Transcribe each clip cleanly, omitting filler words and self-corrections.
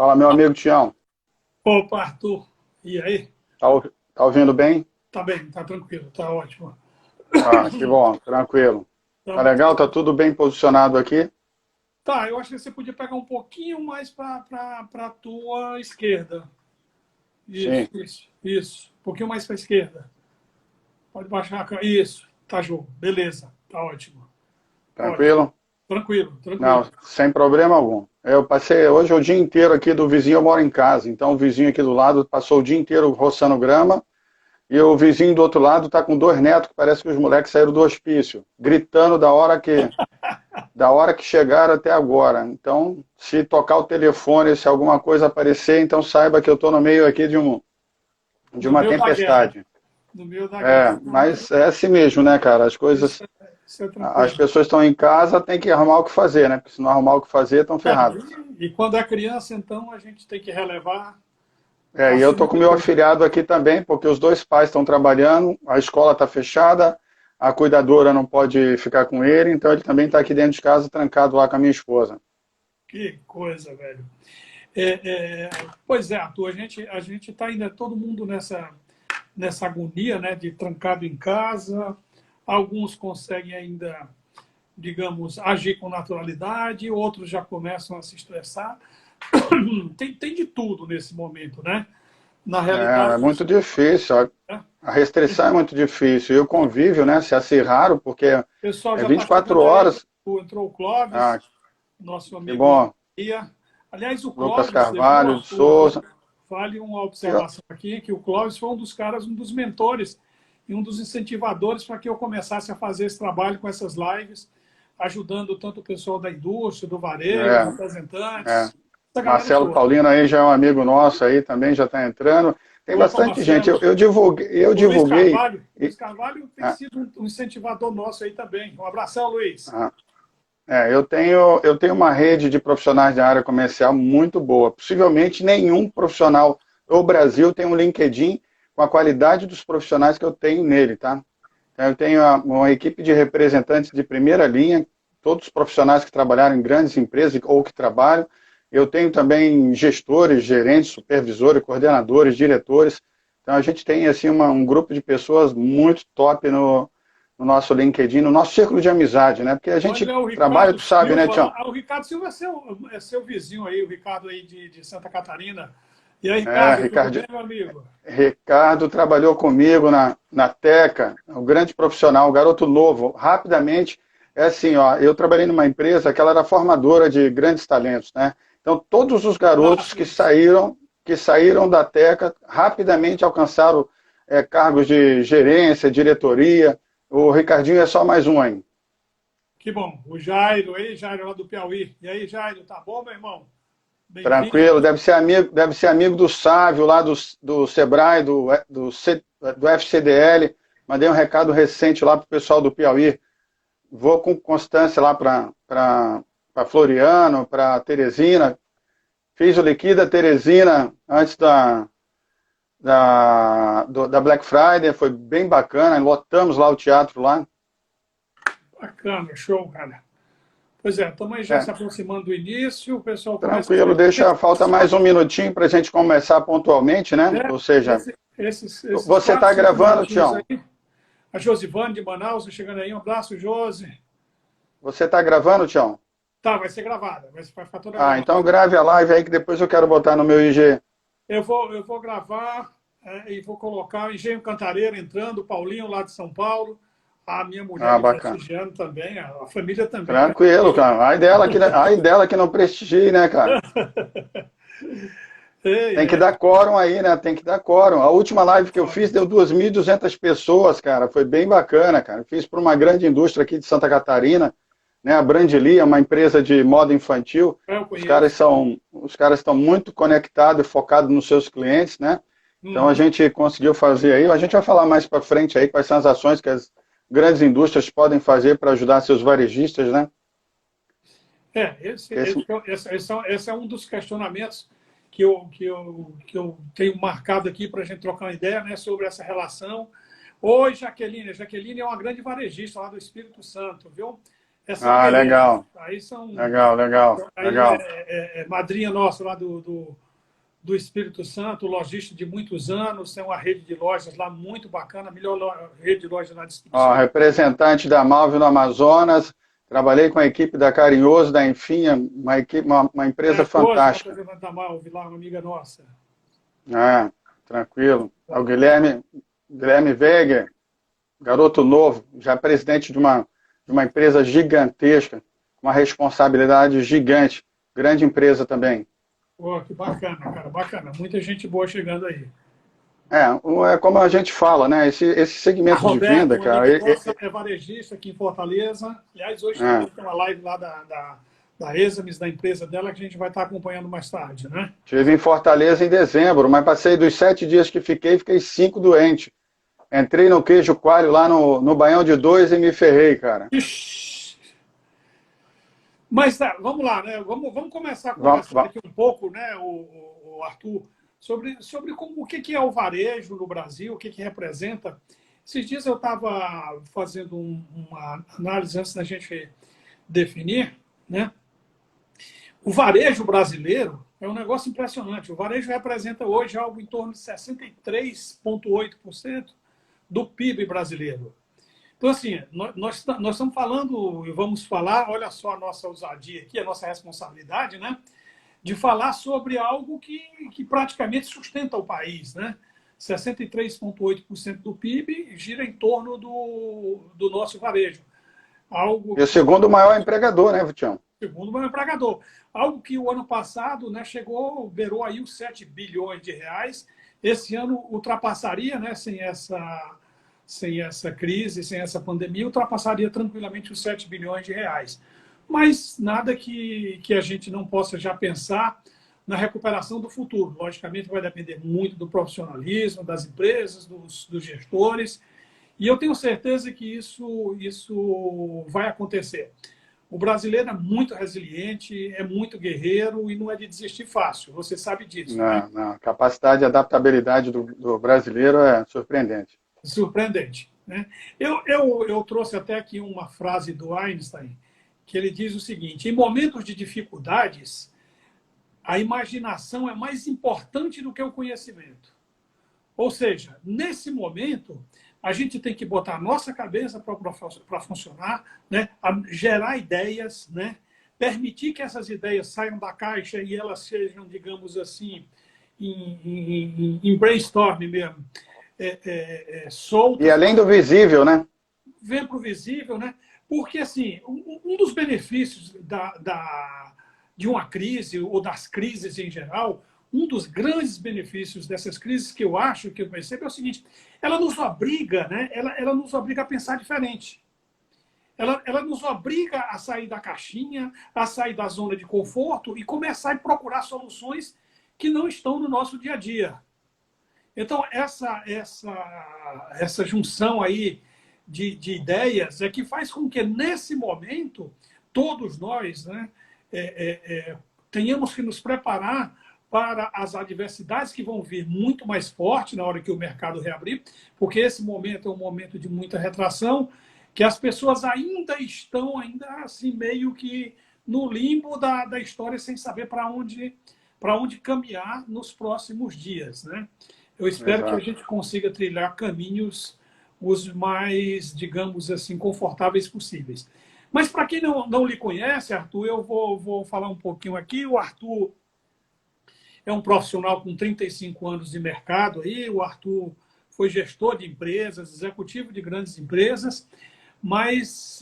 Fala, meu amigo Tião. Opa, Arthur. E aí? Tá ouvindo bem? Tá bem, tá tranquilo, tá ótimo. Ah, que bom, tranquilo. Tá Então, legal? Tá tudo bem posicionado aqui? tá, eu acho que você podia pegar um pouquinho mais para a tua esquerda. Sim, Isso. Um pouquinho mais para a esquerda. Pode baixar. Isso, tá jogo. Beleza, tá ótimo. Ótimo. tranquilo? Tranquilo, tranquilo. Não, sem problema algum. Eu passei hoje o dia inteiro aqui do vizinho, eu moro em casa, então o vizinho aqui do lado passou o dia inteiro roçando grama e o vizinho do outro lado tá com dois netos que parece que os moleques saíram do hospício, gritando da hora que chegaram até agora. Então, se tocar o telefone, se alguma coisa aparecer, então saiba que eu estou no meio aqui de No uma meio da guerra. tempestade. No meio da É, guerra. Não, mas é assim mesmo, né, cara? As isso, coisas, isso é as tranquilo. pessoas estão em casa, tem que arrumar o que fazer, né? Porque se não arrumar o que fazer, estão É, ferradas. e quando é criança, então, a gente tem que relevar É, e eu tô acima com de meu tudo. afilhado aqui também, porque os dois pais estão trabalhando, a escola está fechada, a cuidadora não pode ficar com ele, então ele também está aqui dentro de casa, trancado lá com a minha esposa. Que coisa, velho. Pois é, Arthur, a gente está ainda todo mundo nessa agonia, né, de trancado em casa. Alguns conseguem ainda, digamos, agir com naturalidade, outros já começam a se estressar. Tem de tudo nesse momento, né? Na É, realidade, é muito difícil, a restrição é muito difícil, e o convívio, né, se acirraram, porque o pessoal é já está 24 chegando aí. horas. Entrou o Clóvis, Ah, nosso que amigo bom. Ia. Aliás, o Lucas Clóvis, você viu, Carvalho de Arthur? Souza. Vale uma Eu- observação aqui, que o Clóvis foi um dos caras, um dos mentores e um dos incentivadores para que eu começasse a fazer esse trabalho com essas lives, ajudando tanto o pessoal da indústria, do varejo, É, é. representantes, essa galera Marcelo toda. Paulino aí já é um amigo nosso aí, também já está entrando. Tem Opa, bastante gente. Marcelo. Eu O Luiz divulguei. Carvalho. Luiz Carvalho tem Ah, sido um incentivador nosso aí também. Um abração, Luiz. ah, eu tenho uma rede de profissionais da área comercial muito boa. Possivelmente nenhum profissional do Brasil tem um LinkedIn com a qualidade dos profissionais que eu tenho nele, tá? Então, eu tenho uma equipe de representantes de primeira linha, todos os profissionais que trabalharam em grandes empresas ou que trabalham. Eu tenho também gestores, gerentes, supervisores, coordenadores, diretores. Então, a gente tem assim um grupo de pessoas muito top no nosso LinkedIn, no nosso círculo de amizade, né? Porque a gente Olha o trabalha, Ricardo tu sabe, né, Silva Tião? lá. Ah, o Ricardo Silva é seu vizinho aí, o Ricardo aí de Santa Catarina. E aí, É, Ricardo, tudo Ricardo, bem, meu amigo? Ricardo trabalhou comigo na Teca, um grande profissional, um garoto novo. Rapidamente, é assim, ó, eu trabalhei numa empresa que ela era formadora de grandes talentos, né? Então, todos os garotos Massa isso. que saíram da Teca rapidamente alcançaram cargos de gerência, diretoria. O Ricardinho é só mais um aí. Que bom. O Jairo aí, Jairo lá do Piauí. E aí, Jairo, tá bom, meu irmão? Bem-vindo. Tranquilo, deve ser amigo do Sávio lá do Sebrae, do FCDL. Mandei um recado recente lá para o pessoal do Piauí. Vou com constância lá para Floriano, para Teresina. Fiz o Liquida Teresina antes da Black Friday, foi bem bacana. Lotamos lá o teatro lá. Bacana, show, cara. Pois é, estamos aí já se É, aproximando do início, o pessoal começa a tranquilo, chegar. falta mais um minutinho para a gente começar pontualmente, né? Ou seja, Esses você quatro, está cinco gravando, minutinhos Tião? aí. A Josivane de Manaus chegando aí. Um abraço, Josi. Você está gravando, Tião? Tá, vai ser gravada, vai ficar toda Ah, gravada. então grave a live aí que depois eu quero botar no meu IG. Eu vou gravar e vou colocar o Engenho Cantareira entrando, o Paulinho lá de São Paulo, a minha mulher Ah, me bacana. prestigiando também, a família também, cara. Tranquilo, cara. Ai dela que não prestigie, né, cara? Ei, Tem que dar quórum aí, né? Tem que dar quórum. A última live que eu fiz concordo. deu 2.200 pessoas, cara. Foi bem bacana, cara. Fiz para uma grande indústria aqui de Santa Catarina, né? A Brandly, é uma empresa de moda infantil. Eu Os caras conheço. são, os caras estão muito conectados e focados nos seus clientes, né? Então a Uhum. gente conseguiu fazer aí. A gente vai falar mais para frente aí quais são as ações que as grandes indústrias podem fazer para ajudar seus varejistas, né? Esse, Esse, esse, esse é um dos questionamentos que eu tenho marcado aqui para a gente trocar uma ideia, né, sobre essa relação. Oi, Jaqueline. A Jaqueline é uma grande varejista lá do Espírito Santo, viu? essa Ah, beleza. legal. Aí são. Legal, legal, Aí legal. é madrinha nossa lá do Espírito Santo, lojista de muitos anos, tem uma rede de lojas lá muito bacana, a melhor rede de lojas lá do Espírito Ó, Santo. representante da Malve no Amazonas, trabalhei com a equipe da Carinhoso, da Enfim, uma É empresa a Rose, fantástica. representante da Malve lá, uma amiga nossa. É, tranquilo. O Guilherme Weger, garoto novo, já presidente de uma empresa gigantesca, com uma responsabilidade gigante, grande empresa também. Pô, que bacana, cara, bacana. Muita gente boa chegando aí. É como a gente fala, né? Esse A segmento de Roberta, venda, uma cara, amiga nossa, é varejista aqui em Fortaleza. Aliás, hoje também é, tem uma live lá da Exames, da empresa dela, que a gente vai estar acompanhando mais tarde, né? estive em Fortaleza em dezembro, mas passei dos 7 dias que fiquei 5 doente. Entrei no queijo coalho lá no Baião de Dois e me ferrei, cara. Ixi. Mas tá, vamos lá, né? Vamos começar a Vamos, conversar vamos. aqui um pouco, né, o Arthur, sobre como, o que é o varejo no Brasil, o que representa. Esses dias eu estava fazendo uma análise antes da gente definir, né? O varejo brasileiro é um negócio impressionante. O varejo representa hoje algo em torno de 63,8% do PIB brasileiro. Então, assim, nós estamos falando, e vamos falar, olha só a nossa ousadia aqui, a nossa responsabilidade, né? De falar sobre algo que praticamente sustenta o país, né? 63,8% do PIB gira em torno do nosso varejo. Algo E o que, segundo maior empregador, né, Tião? segundo o meu empregador, algo que o ano passado, né, beirou aí os 7 bilhões de reais. Esse ano ultrapassaria, né, sem essa crise, sem essa pandemia, ultrapassaria tranquilamente os 7 bilhões de reais. Mas nada que a gente não possa já pensar na recuperação do futuro. Logicamente, vai depender muito do profissionalismo, das empresas, dos gestores, e eu tenho certeza que isso vai acontecer. O brasileiro é muito resiliente, é muito guerreiro e não é de desistir fácil. Você sabe disso, né? Não, não. A capacidade de adaptabilidade do brasileiro é surpreendente. Surpreendente, né? Eu trouxe até aqui uma frase do Einstein, que ele diz o seguinte: em momentos de dificuldades, a imaginação é mais importante do que o conhecimento. Ou seja, nesse momento, a gente tem que botar a nossa cabeça para funcionar, né? Gerar ideias, né? Permitir que essas ideias saiam da caixa e elas sejam, digamos assim, em brainstorm mesmo, E soltas, além do visível, né? vem para o visível, né? Porque, assim, um dos benefícios de uma crise, ou das crises em geral, um dos grandes benefícios dessas crises que eu acho que eu percebo é o seguinte: ela nos obriga, né? Ela nos obriga a pensar diferente. Ela nos obriga a sair da caixinha, a sair da zona de conforto e começar a procurar soluções que não estão no nosso dia a dia. Então, essa junção aí de ideias é que faz com que, nesse momento, todos nós, né, tenhamos que nos preparar para as adversidades que vão vir muito mais forte na hora que o mercado reabrir, porque esse momento é um momento de muita retração, que as pessoas ainda estão, ainda assim, meio que no limbo da história, sem saber para onde caminhar nos próximos dias, né? Eu espero que a Exato. gente consiga trilhar caminhos os mais, digamos assim, confortáveis possíveis. Mas para quem não lhe conhece, Arthur, eu vou falar um pouquinho aqui. O Arthur é um profissional com 35 anos de mercado. Aí. O Arthur foi gestor de empresas, executivo de grandes empresas, mas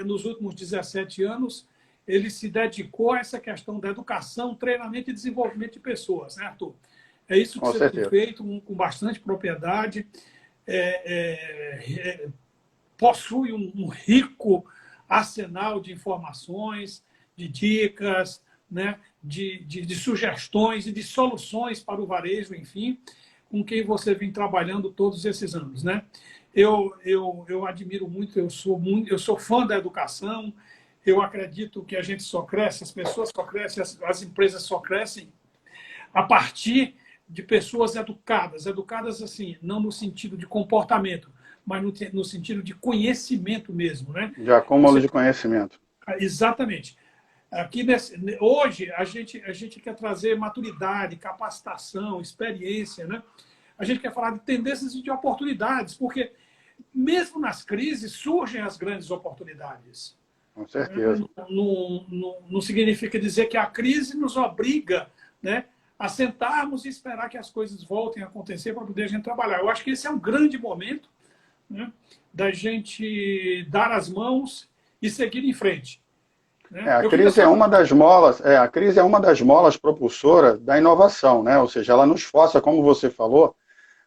nos últimos 17 anos ele se dedicou a essa questão da educação, treinamento e desenvolvimento de pessoas, né, Arthur? É isso que Com você tem certeza. feito com bastante propriedade. Possui um rico arsenal de informações, de dicas, né, de sugestões e de soluções para o varejo, enfim, com quem você vem trabalhando todos esses anos, né? Eu admiro muito, eu sou fã da educação. Eu acredito que a gente só cresce, as pessoas só crescem, as empresas só crescem a partir de pessoas educadas assim, não no sentido de comportamento, mas no sentido de conhecimento mesmo, né? De acúmulo de conhecimento. Exatamente. Aqui hoje a gente quer trazer maturidade, capacitação, experiência, né? A gente quer falar de tendências e de oportunidades, porque mesmo nas crises surgem as grandes oportunidades. Com certeza. Não significa dizer que a crise nos obriga, né, a sentarmos e esperar que as coisas voltem a acontecer para poder a gente trabalhar. Eu acho que esse é um grande momento, né, da gente dar as mãos e seguir em frente. Né? A crise é uma das molas, a crise é uma das molas propulsoras da inovação, né? Ou seja, ela nos força, como você falou,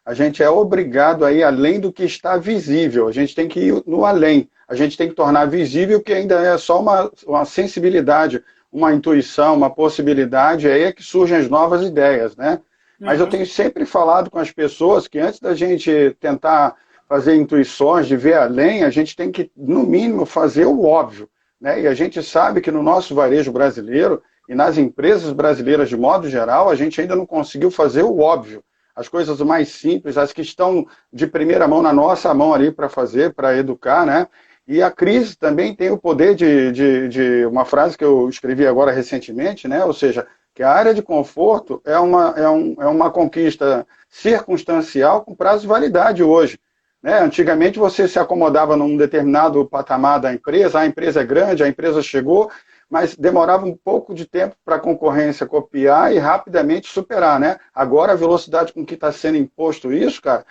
a gente é obrigado a ir além do que está visível, a gente tem que ir no além, a gente tem que tornar visível que ainda é só uma sensibilidade, uma intuição, uma possibilidade, aí é que surgem as novas ideias, né? Mas eu tenho sempre falado com as pessoas que antes da gente tentar fazer intuições, de ver além, a gente tem que, no mínimo, fazer o óbvio, né? E a gente sabe que no nosso varejo brasileiro e nas empresas brasileiras de modo geral, a gente ainda não conseguiu fazer o óbvio. As coisas mais simples, as que estão de primeira mão na nossa mão ali para fazer, para educar, né? E a crise também tem o poder de uma frase que eu escrevi agora recentemente, né? Ou seja, que a área de conforto é uma conquista circunstancial com prazo de validade hoje. Né? Antigamente você se acomodava num determinado patamar da empresa, a empresa é grande, a empresa chegou, mas demorava um pouco de tempo para a concorrência copiar e rapidamente superar, né? Agora a velocidade com que está sendo imposto isso, cara,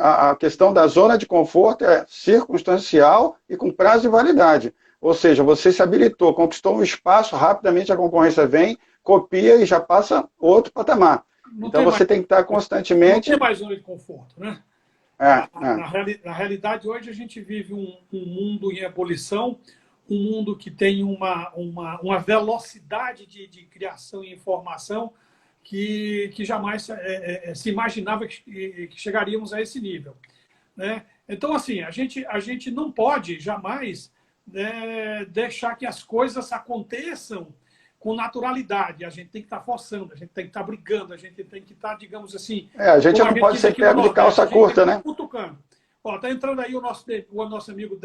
a questão da zona de conforto é circunstancial e com prazo de validade. Ou seja, você se habilitou, conquistou um espaço, rapidamente a concorrência vem, copia e já passa outro patamar. Então você tem que estar constantemente... Não tem mais zona de conforto, né? Na realidade, hoje a gente vive um mundo em ebulição, um mundo que tem uma velocidade de criação e informação que jamais se imaginava que chegaríamos a esse nível. Né? Então, assim, a gente não pode jamais, né, deixar que as coisas aconteçam com naturalidade. A gente tem que estar forçando, a gente tem que estar brigando, a gente tem que estar, digamos assim... a gente não pode ser pego de calça curta, né? Cutucando. Está entrando aí o nosso amigo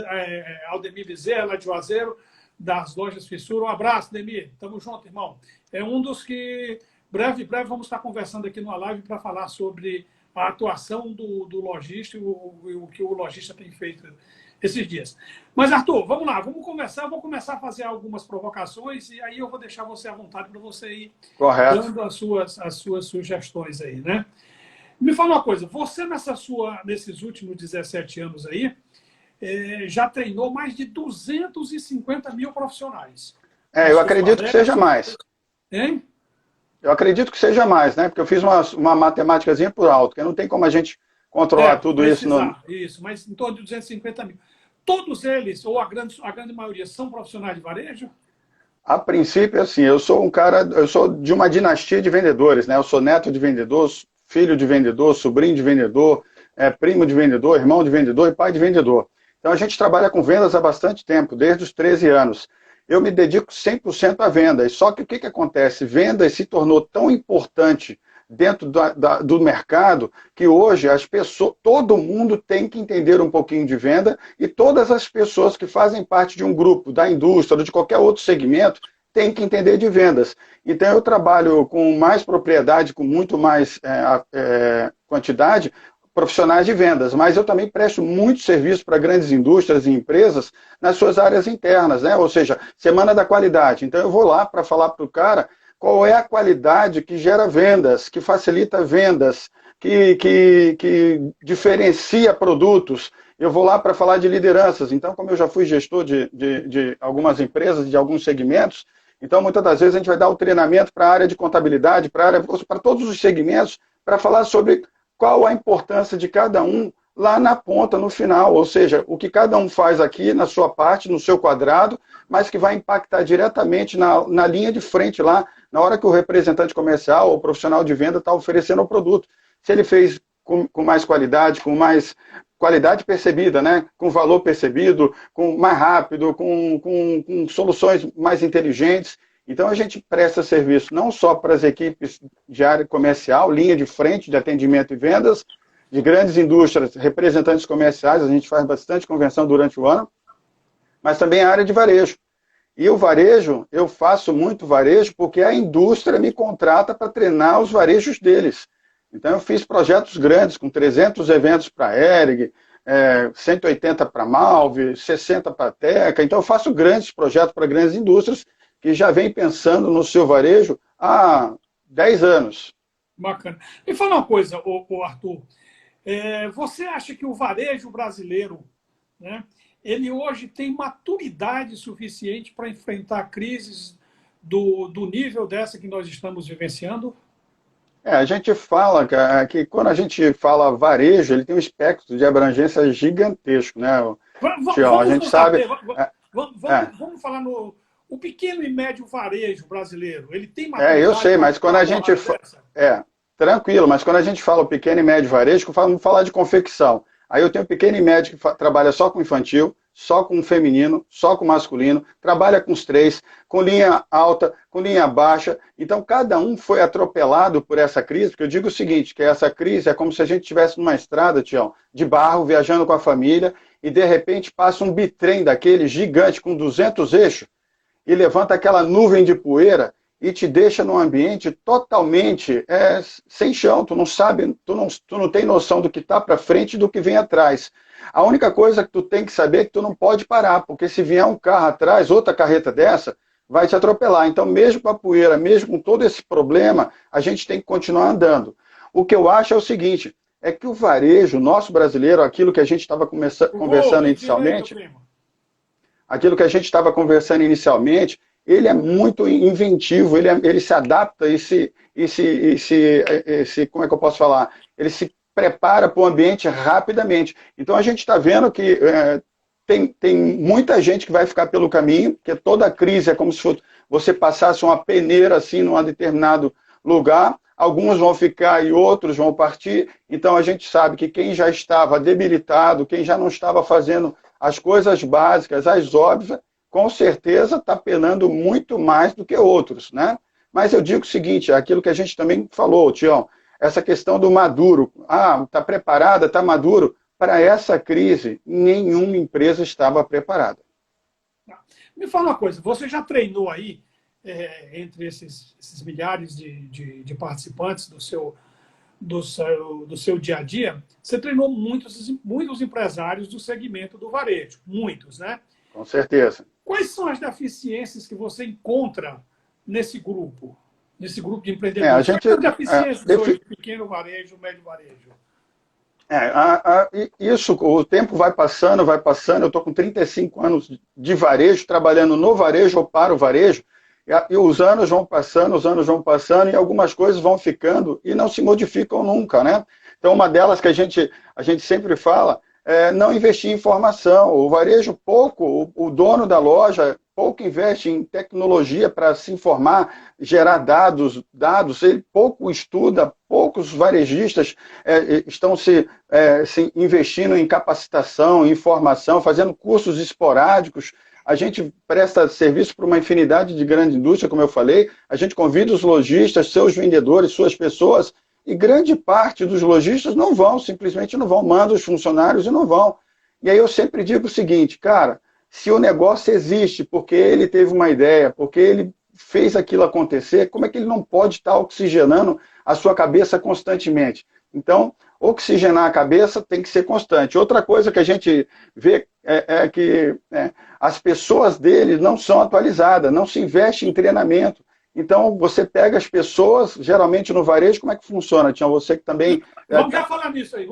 Aldemir Bezerra, lá de Juazeiro, das lojas Fissura. Um abraço, Demir. Tamo junto, irmão. É um dos que... Breve vamos estar conversando aqui numa live para falar sobre a atuação do lojista e o que o lojista tem feito esses dias. Mas, Arthur, vamos lá, vamos conversar. Eu vou começar a fazer algumas provocações e aí eu vou deixar você à vontade para você ir dando as suas sugestões aí, né? Me fala uma coisa, você nesses últimos 17 anos aí, já treinou mais de 250 mil profissionais. Eu acredito que seja mais. Hein? Eu acredito que seja mais, né? Porque eu fiz uma matemáticazinha por alto, que não tem como a gente controlar tudo isso. Isso, mas em torno de 250 mil. Todos eles, ou a grande maioria, são profissionais de varejo? A princípio, assim, eu sou de uma dinastia de vendedores, né? Eu sou neto de vendedor, filho de vendedor, sobrinho de vendedor, primo de vendedor, irmão de vendedor e pai de vendedor. Então a gente trabalha com vendas há bastante tempo, desde os 13 anos. Eu me dedico 100% a vendas. Só que o que acontece? Vendas se tornou tão importante dentro do mercado que hoje todo mundo tem que entender um pouquinho de venda e todas as pessoas que fazem parte de um grupo, da indústria ou de qualquer outro segmento, têm que entender de vendas. Então eu trabalho com mais propriedade, com muito mais quantidade, profissionais de vendas, mas eu também presto muito serviço para grandes indústrias e empresas nas suas áreas internas, né? Ou seja, semana da qualidade. Então eu vou lá para falar para o cara qual é a qualidade que gera vendas, que facilita vendas, que diferencia produtos. Eu vou lá para falar de lideranças. Então, como eu já fui gestor de algumas empresas, de alguns segmentos, então muitas das vezes a gente vai dar o treinamento para a área de contabilidade, para todos os segmentos, para falar sobre qual a importância de cada um lá na ponta, no final, ou seja, o que cada um faz aqui na sua parte, no seu quadrado, mas que vai impactar diretamente na linha de frente lá, na hora que o representante comercial ou profissional de venda está oferecendo o produto. Se ele fez com mais qualidade, com mais qualidade percebida, né? Com valor percebido, com mais rápido, com soluções mais inteligentes. Então, a gente presta serviço não só para as equipes de área comercial, linha de frente de atendimento e vendas, de grandes indústrias, representantes comerciais, a gente faz bastante convenção durante o ano, mas também a área de varejo. E o varejo, eu faço muito varejo porque a indústria me contrata para treinar os varejos deles. Então eu fiz projetos grandes, com 300 eventos para a Hering, 180 para a Malve, 60 para a Teca. Então eu faço grandes projetos para grandes indústrias que já vêm pensando no seu varejo há 10 anos. Bacana. Me fala uma coisa, Arthur. Você acha que o varejo brasileiro, né, ele hoje tem maturidade suficiente para enfrentar crises do nível dessa que nós estamos vivenciando? A gente fala que quando a gente fala varejo, ele tem um espectro de abrangência gigantesco, né, Tião? A gente sabe... Vamos falar no o pequeno e médio varejo brasileiro. Ele tem maturidade... eu sei, mas quando a gente... tranquilo, mas quando a gente fala o pequeno e médio varejo, vamos falar de confecção. Aí eu tenho pequeno e médio que trabalha só com infantil, só com feminino, só com masculino, trabalha com os três, com linha alta, com linha baixa. Então, cada um foi atropelado por essa crise, porque eu digo o seguinte, que essa crise é como se a gente estivesse numa estrada, Tião, de barro, viajando com a família, e de repente passa um bitrem daquele gigante com 200 eixos, e levanta aquela nuvem de poeira, e te deixa num ambiente totalmente sem chão, tu não sabe, tu não tem noção do que está para frente e do que vem atrás. A única coisa que tu tem que saber é que tu não pode parar, porque se vier um carro atrás, outra carreta dessa, vai te atropelar. Então, mesmo com a poeira, mesmo com todo esse problema, a gente tem que continuar andando. O que eu acho é o seguinte, é que o varejo, nosso brasileiro, aquilo que a gente estava conversando inicialmente, ele é muito inventivo, ele se adapta como é que eu posso falar? Ele se prepara para o ambiente rapidamente. Então a gente está vendo que tem muita gente que vai ficar pelo caminho, porque toda crise é como se você passasse uma peneira assim num determinado lugar, alguns vão ficar e outros vão partir. Então a gente sabe que quem já estava debilitado, quem já não estava fazendo as coisas básicas, as óbvias, com certeza está penando muito mais do que outros, né? Mas eu digo o seguinte, aquilo que a gente também falou, Tião, essa questão do maduro. Está preparada, está maduro? Para essa crise, nenhuma empresa estava preparada. Me fala uma coisa, você já treinou aí, entre esses milhares de participantes do seu dia a dia, você treinou muitos empresários do segmento do varejo, muitos, né? Com certeza. Quais são as deficiências que você encontra nesse grupo de empreendedores? Quais são as deficiências hoje do pequeno varejo, médio varejo? Isso, o tempo vai passando, eu estou com 35 anos de varejo, trabalhando no varejo ou para o varejo, e os anos vão passando, e algumas coisas vão ficando e não se modificam nunca, né? Então, uma delas que a gente sempre fala não investir em informação. O varejo pouco, o dono da loja pouco investe em tecnologia para se informar, gerar dados, ele pouco estuda, poucos varejistas estão se investindo em capacitação, em formação, fazendo cursos esporádicos. A gente presta serviço para uma infinidade de grande indústria, como eu falei, a gente convida os lojistas, seus vendedores, suas pessoas, e grande parte dos lojistas não vão, simplesmente não vão, mandam os funcionários e não vão. E aí eu sempre digo o seguinte, cara, se o negócio existe porque ele teve uma ideia, porque ele fez aquilo acontecer, como é que ele não pode estar oxigenando a sua cabeça constantemente? Então, oxigenar a cabeça tem que ser constante. Outra coisa que a gente vê é que as pessoas dele não são atualizadas, não se investe em treinamento. Então, você pega as pessoas, geralmente no varejo, como é que funciona? Tinha você que também... Vamos já falar nisso aí,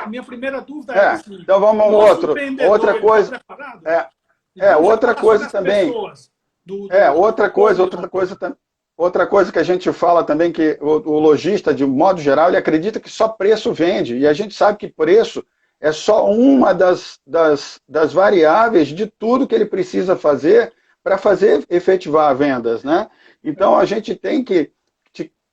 a minha primeira dúvida é assim, então vamos outra coisa. Outra coisa também. Outra coisa que a gente fala também, que o lojista, de modo geral, ele acredita que só preço vende. E a gente sabe que preço é só uma das variáveis de tudo que ele precisa fazer para fazer efetivar vendas, né? Então, a gente tem que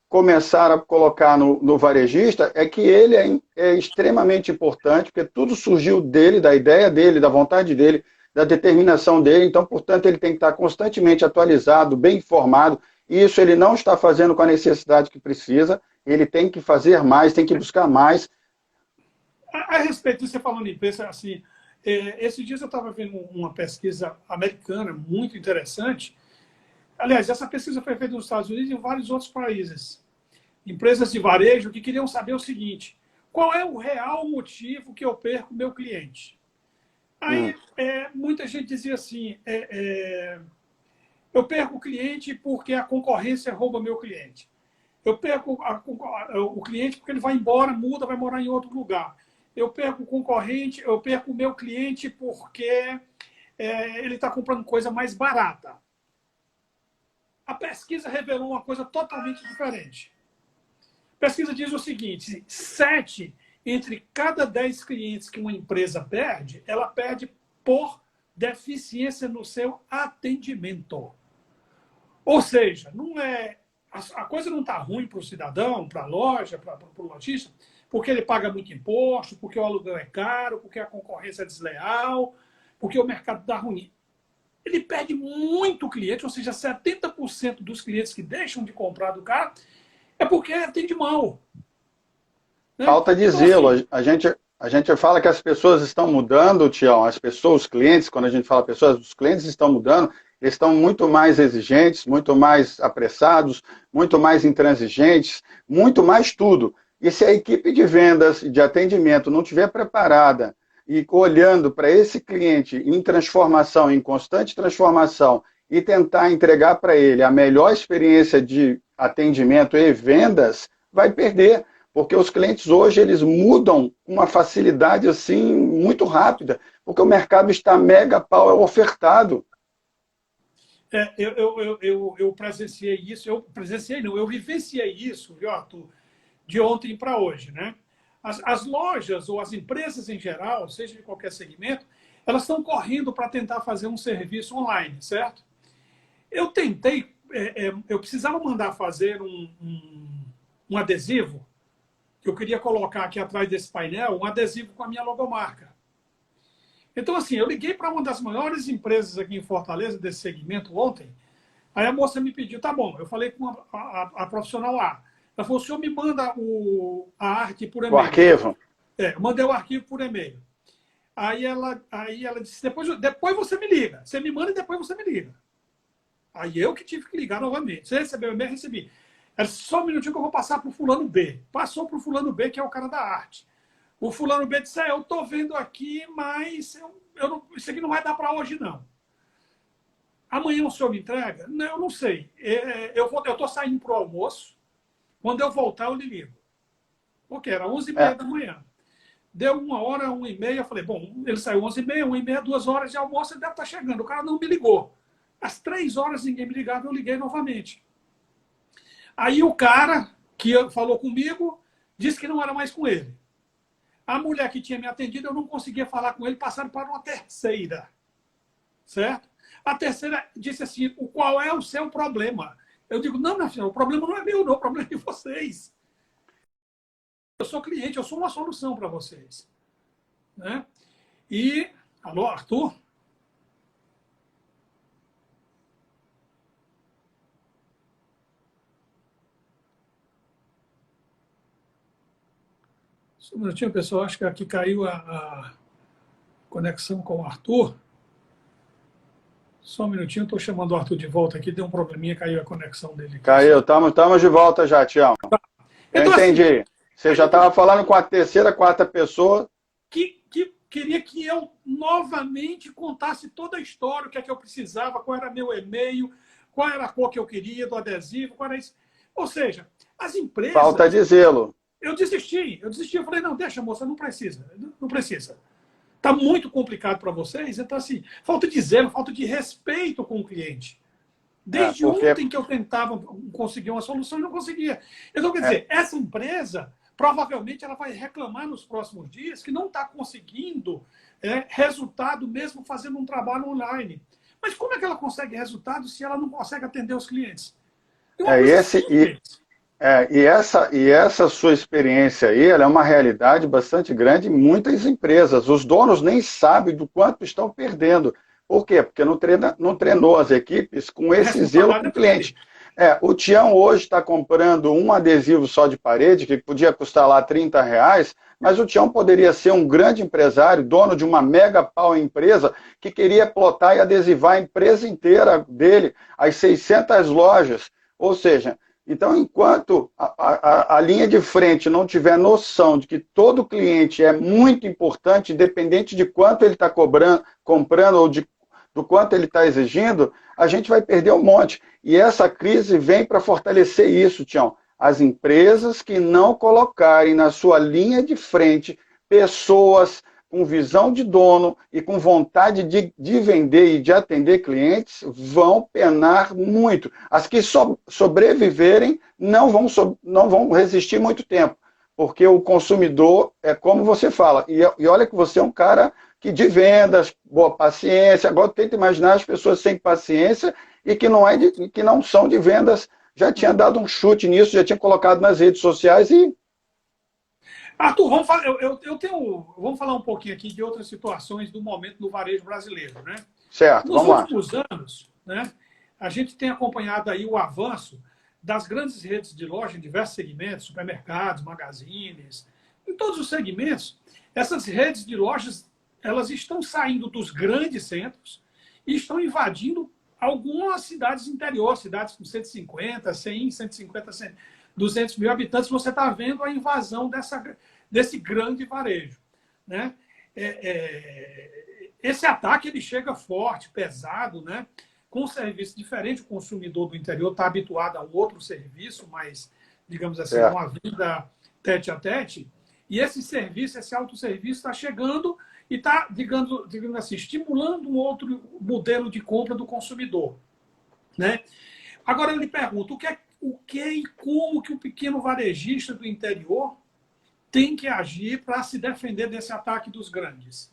começar a colocar no varejista que ele é extremamente importante, porque tudo surgiu dele, da ideia dele, da vontade dele, da determinação dele. Então, portanto, ele tem que estar constantemente atualizado, bem informado. isso ele não está fazendo com a necessidade que precisa, ele tem que fazer mais, tem que buscar mais. A respeito disso, você falando em preço, assim, esses dias eu estava vendo uma pesquisa americana muito interessante. Aliás, essa pesquisa foi feita nos Estados Unidos e em vários outros países. Empresas de varejo que queriam saber o seguinte: qual é o real motivo que eu perco meu cliente? Aí muita gente dizia assim, eu perco o cliente porque a concorrência rouba meu cliente. Eu perco o cliente porque ele vai embora, muda, vai morar em outro lugar. Eu perco o concorrente, eu perco o meu cliente porque ele está comprando coisa mais barata. A pesquisa revelou uma coisa totalmente diferente. A pesquisa diz o seguinte: 7 entre cada 10 clientes que uma empresa perde, ela perde por deficiência no seu atendimento. Ou seja, a coisa não está ruim para o cidadão, para a loja, para o lojista, porque ele paga muito imposto, porque o aluguel é caro, porque a concorrência é desleal, porque o mercado está ruim. Ele perde muito cliente, ou seja, 70% dos clientes que deixam de comprar do cara é porque atende mal. Né? Falta de zelo. A gente fala que as pessoas estão mudando, Tião. As pessoas, os clientes, quando a gente fala pessoas, os clientes estão mudando, eles estão muito mais exigentes, muito mais apressados, muito mais intransigentes, muito mais tudo. E se a equipe de vendas e de atendimento não estiver preparada e olhando para esse cliente em transformação, em constante transformação, e tentar entregar para ele a melhor experiência de atendimento e vendas, vai perder. Porque os clientes hoje eles mudam com uma facilidade assim muito rápida, porque o mercado está mega pau ofertado. Eu presenciei isso, eu vivenciei isso, viu, Arthur, de ontem para hoje, né? As lojas ou as empresas em geral, seja de qualquer segmento, elas estão correndo para tentar fazer um serviço online, certo? Eu tentei, eu precisava mandar fazer um adesivo. Eu queria colocar aqui atrás desse painel um adesivo com a minha logomarca. Então, assim, eu liguei para uma das maiores empresas aqui em Fortaleza, desse segmento, ontem. Aí a moça me pediu, tá bom, eu falei com a profissional lá. Ela falou, o senhor me manda a arte por e-mail. O arquivo? Eu mandei o arquivo por e-mail. Aí ela disse, depois você me liga. Você me manda e depois você me liga. Aí eu que tive que ligar novamente. Você recebeu o e-mail? Recebi. Ela disse, só um minutinho que eu vou passar para o fulano B. Passou para o fulano B, que é o cara da arte. O fulano B disse, eu estou vendo aqui, mas isso aqui não vai dar para hoje, não. Amanhã o senhor me entrega? Não, eu não sei. Eu estou saindo para o almoço. Quando eu voltar, eu lhe ligo. Ok, era 11h30 da manhã. Deu 1h, 1h30, eu falei, bom, ele saiu 11h30, 1h30, 2 horas de almoço, ele deve estar chegando. O cara não me ligou. Às 3 horas ninguém me ligava, eu liguei novamente. Aí o cara que falou comigo disse que não era mais com ele. A mulher que tinha me atendido, eu não conseguia falar com ele, passaram para uma terceira. Certo? A terceira disse assim, qual é o seu problema? Eu digo, não, minha filha, o problema não é meu, não, o problema é de vocês. Eu sou cliente, eu sou uma solução para vocês. Né? E, alô, Arthur? Só um minutinho, pessoal, acho que aqui caiu a conexão com o Arthur. Só um minutinho, estou chamando o Arthur de volta aqui, deu um probleminha, caiu a conexão dele. Aqui. Caiu, estamos de volta já, Tião. Eu então, entendi. Assim, você já estava falando com a terceira, quarta pessoa. Que queria que eu novamente contasse toda a história, o que é que eu precisava, qual era meu e-mail, qual era a cor que eu queria do adesivo, qual era isso. Ou seja, as empresas... Falta de zelo. Eu desisti, eu falei, não, deixa, moça, não precisa. Está muito complicado para vocês, então assim, falta de zelo, falta de respeito com o cliente. Desde ontem que eu tentava conseguir uma solução e não conseguia. Então, quer dizer, essa empresa, provavelmente ela vai reclamar nos próximos dias que não está conseguindo resultado mesmo fazendo um trabalho online. Mas como é que ela consegue resultado se ela não consegue atender os clientes? E essa sua experiência aí, ela é uma realidade bastante grande em muitas empresas. Os donos nem sabem do quanto estão perdendo. Por quê? Porque não treinou as equipes com esse zelo com o cliente. O Tião hoje está comprando um adesivo só de parede, que podia custar lá R$ 30, mas o Tião poderia ser um grande empresário, dono de uma mega pau empresa, que queria plotar e adesivar a empresa inteira dele, as 600 lojas. Ou seja, então, enquanto a linha de frente não tiver noção de que todo cliente é muito importante, independente de quanto ele está comprando ou do quanto ele está exigindo, a gente vai perder um monte. E essa crise vem para fortalecer isso, Tião. As empresas que não colocarem na sua linha de frente pessoas com visão de dono e com vontade de vender e de atender clientes, vão penar muito. As que sobreviverem não vão resistir muito tempo, porque o consumidor é como você fala. E olha que você é um cara que de vendas, boa paciência. Agora tenta imaginar as pessoas sem paciência e que não são de vendas. Já tinha dado um chute nisso, já tinha colocado nas redes sociais e... Arthur, vamos falar um pouquinho aqui de outras situações do momento do varejo brasileiro, né? Certo, vamos lá. Nos últimos anos, né, a gente tem acompanhado aí o avanço das grandes redes de loja em diversos segmentos, supermercados, magazines, em todos os segmentos. Essas redes de lojas, elas estão saindo dos grandes centros e estão invadindo algumas cidades interior, cidades com 150, 100, 150, 100, 200 mil habitantes. Você está vendo a invasão desse grande varejo, né? Esse ataque ele chega forte, pesado, né? Com um serviço diferente. O consumidor do interior está habituado a um outro serviço, mas, digamos assim, uma venda tete a tete. E esse serviço, esse autosserviço está chegando e está, digamos assim, estimulando um outro modelo de compra do consumidor, né? Agora eu lhe pergunto, o que e como que o pequeno varejista do interior tem que agir para se defender desse ataque dos grandes?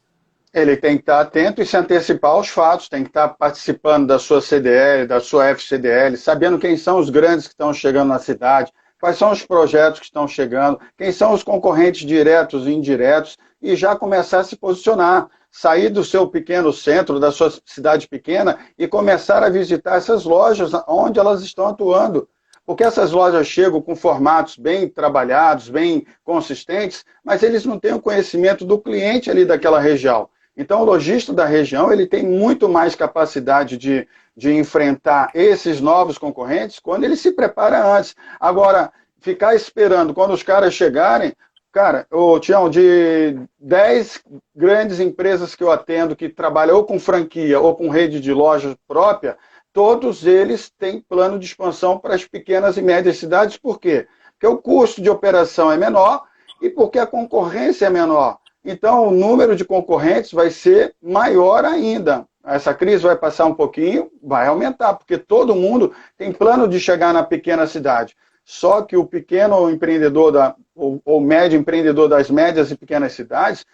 Ele tem que estar atento e se antecipar aos fatos, tem que estar participando da sua CDL, da sua FCDL, sabendo quem são os grandes que estão chegando na cidade, quais são os projetos que estão chegando, quem são os concorrentes diretos e indiretos, e já começar a se posicionar, sair do seu pequeno centro, da sua cidade pequena, e começar a visitar essas lojas onde elas estão atuando. Porque essas lojas chegam com formatos bem trabalhados, bem consistentes, mas eles não têm o conhecimento do cliente ali daquela região. Então, o lojista da região ele tem muito mais capacidade de enfrentar esses novos concorrentes quando ele se prepara antes. Agora, ficar esperando quando os caras chegarem... Cara, Tião, de 10 grandes empresas que eu atendo que trabalham ou com franquia ou com rede de loja própria, todos eles têm plano de expansão para as pequenas e médias cidades. Por quê? Porque o custo de operação é menor e porque a concorrência é menor. Então, o número de concorrentes vai ser maior ainda. Essa crise vai passar um pouquinho, vai aumentar, porque todo mundo tem plano de chegar na pequena cidade. Só que o pequeno empreendedor ou médio empreendedor das médias e pequenas cidades,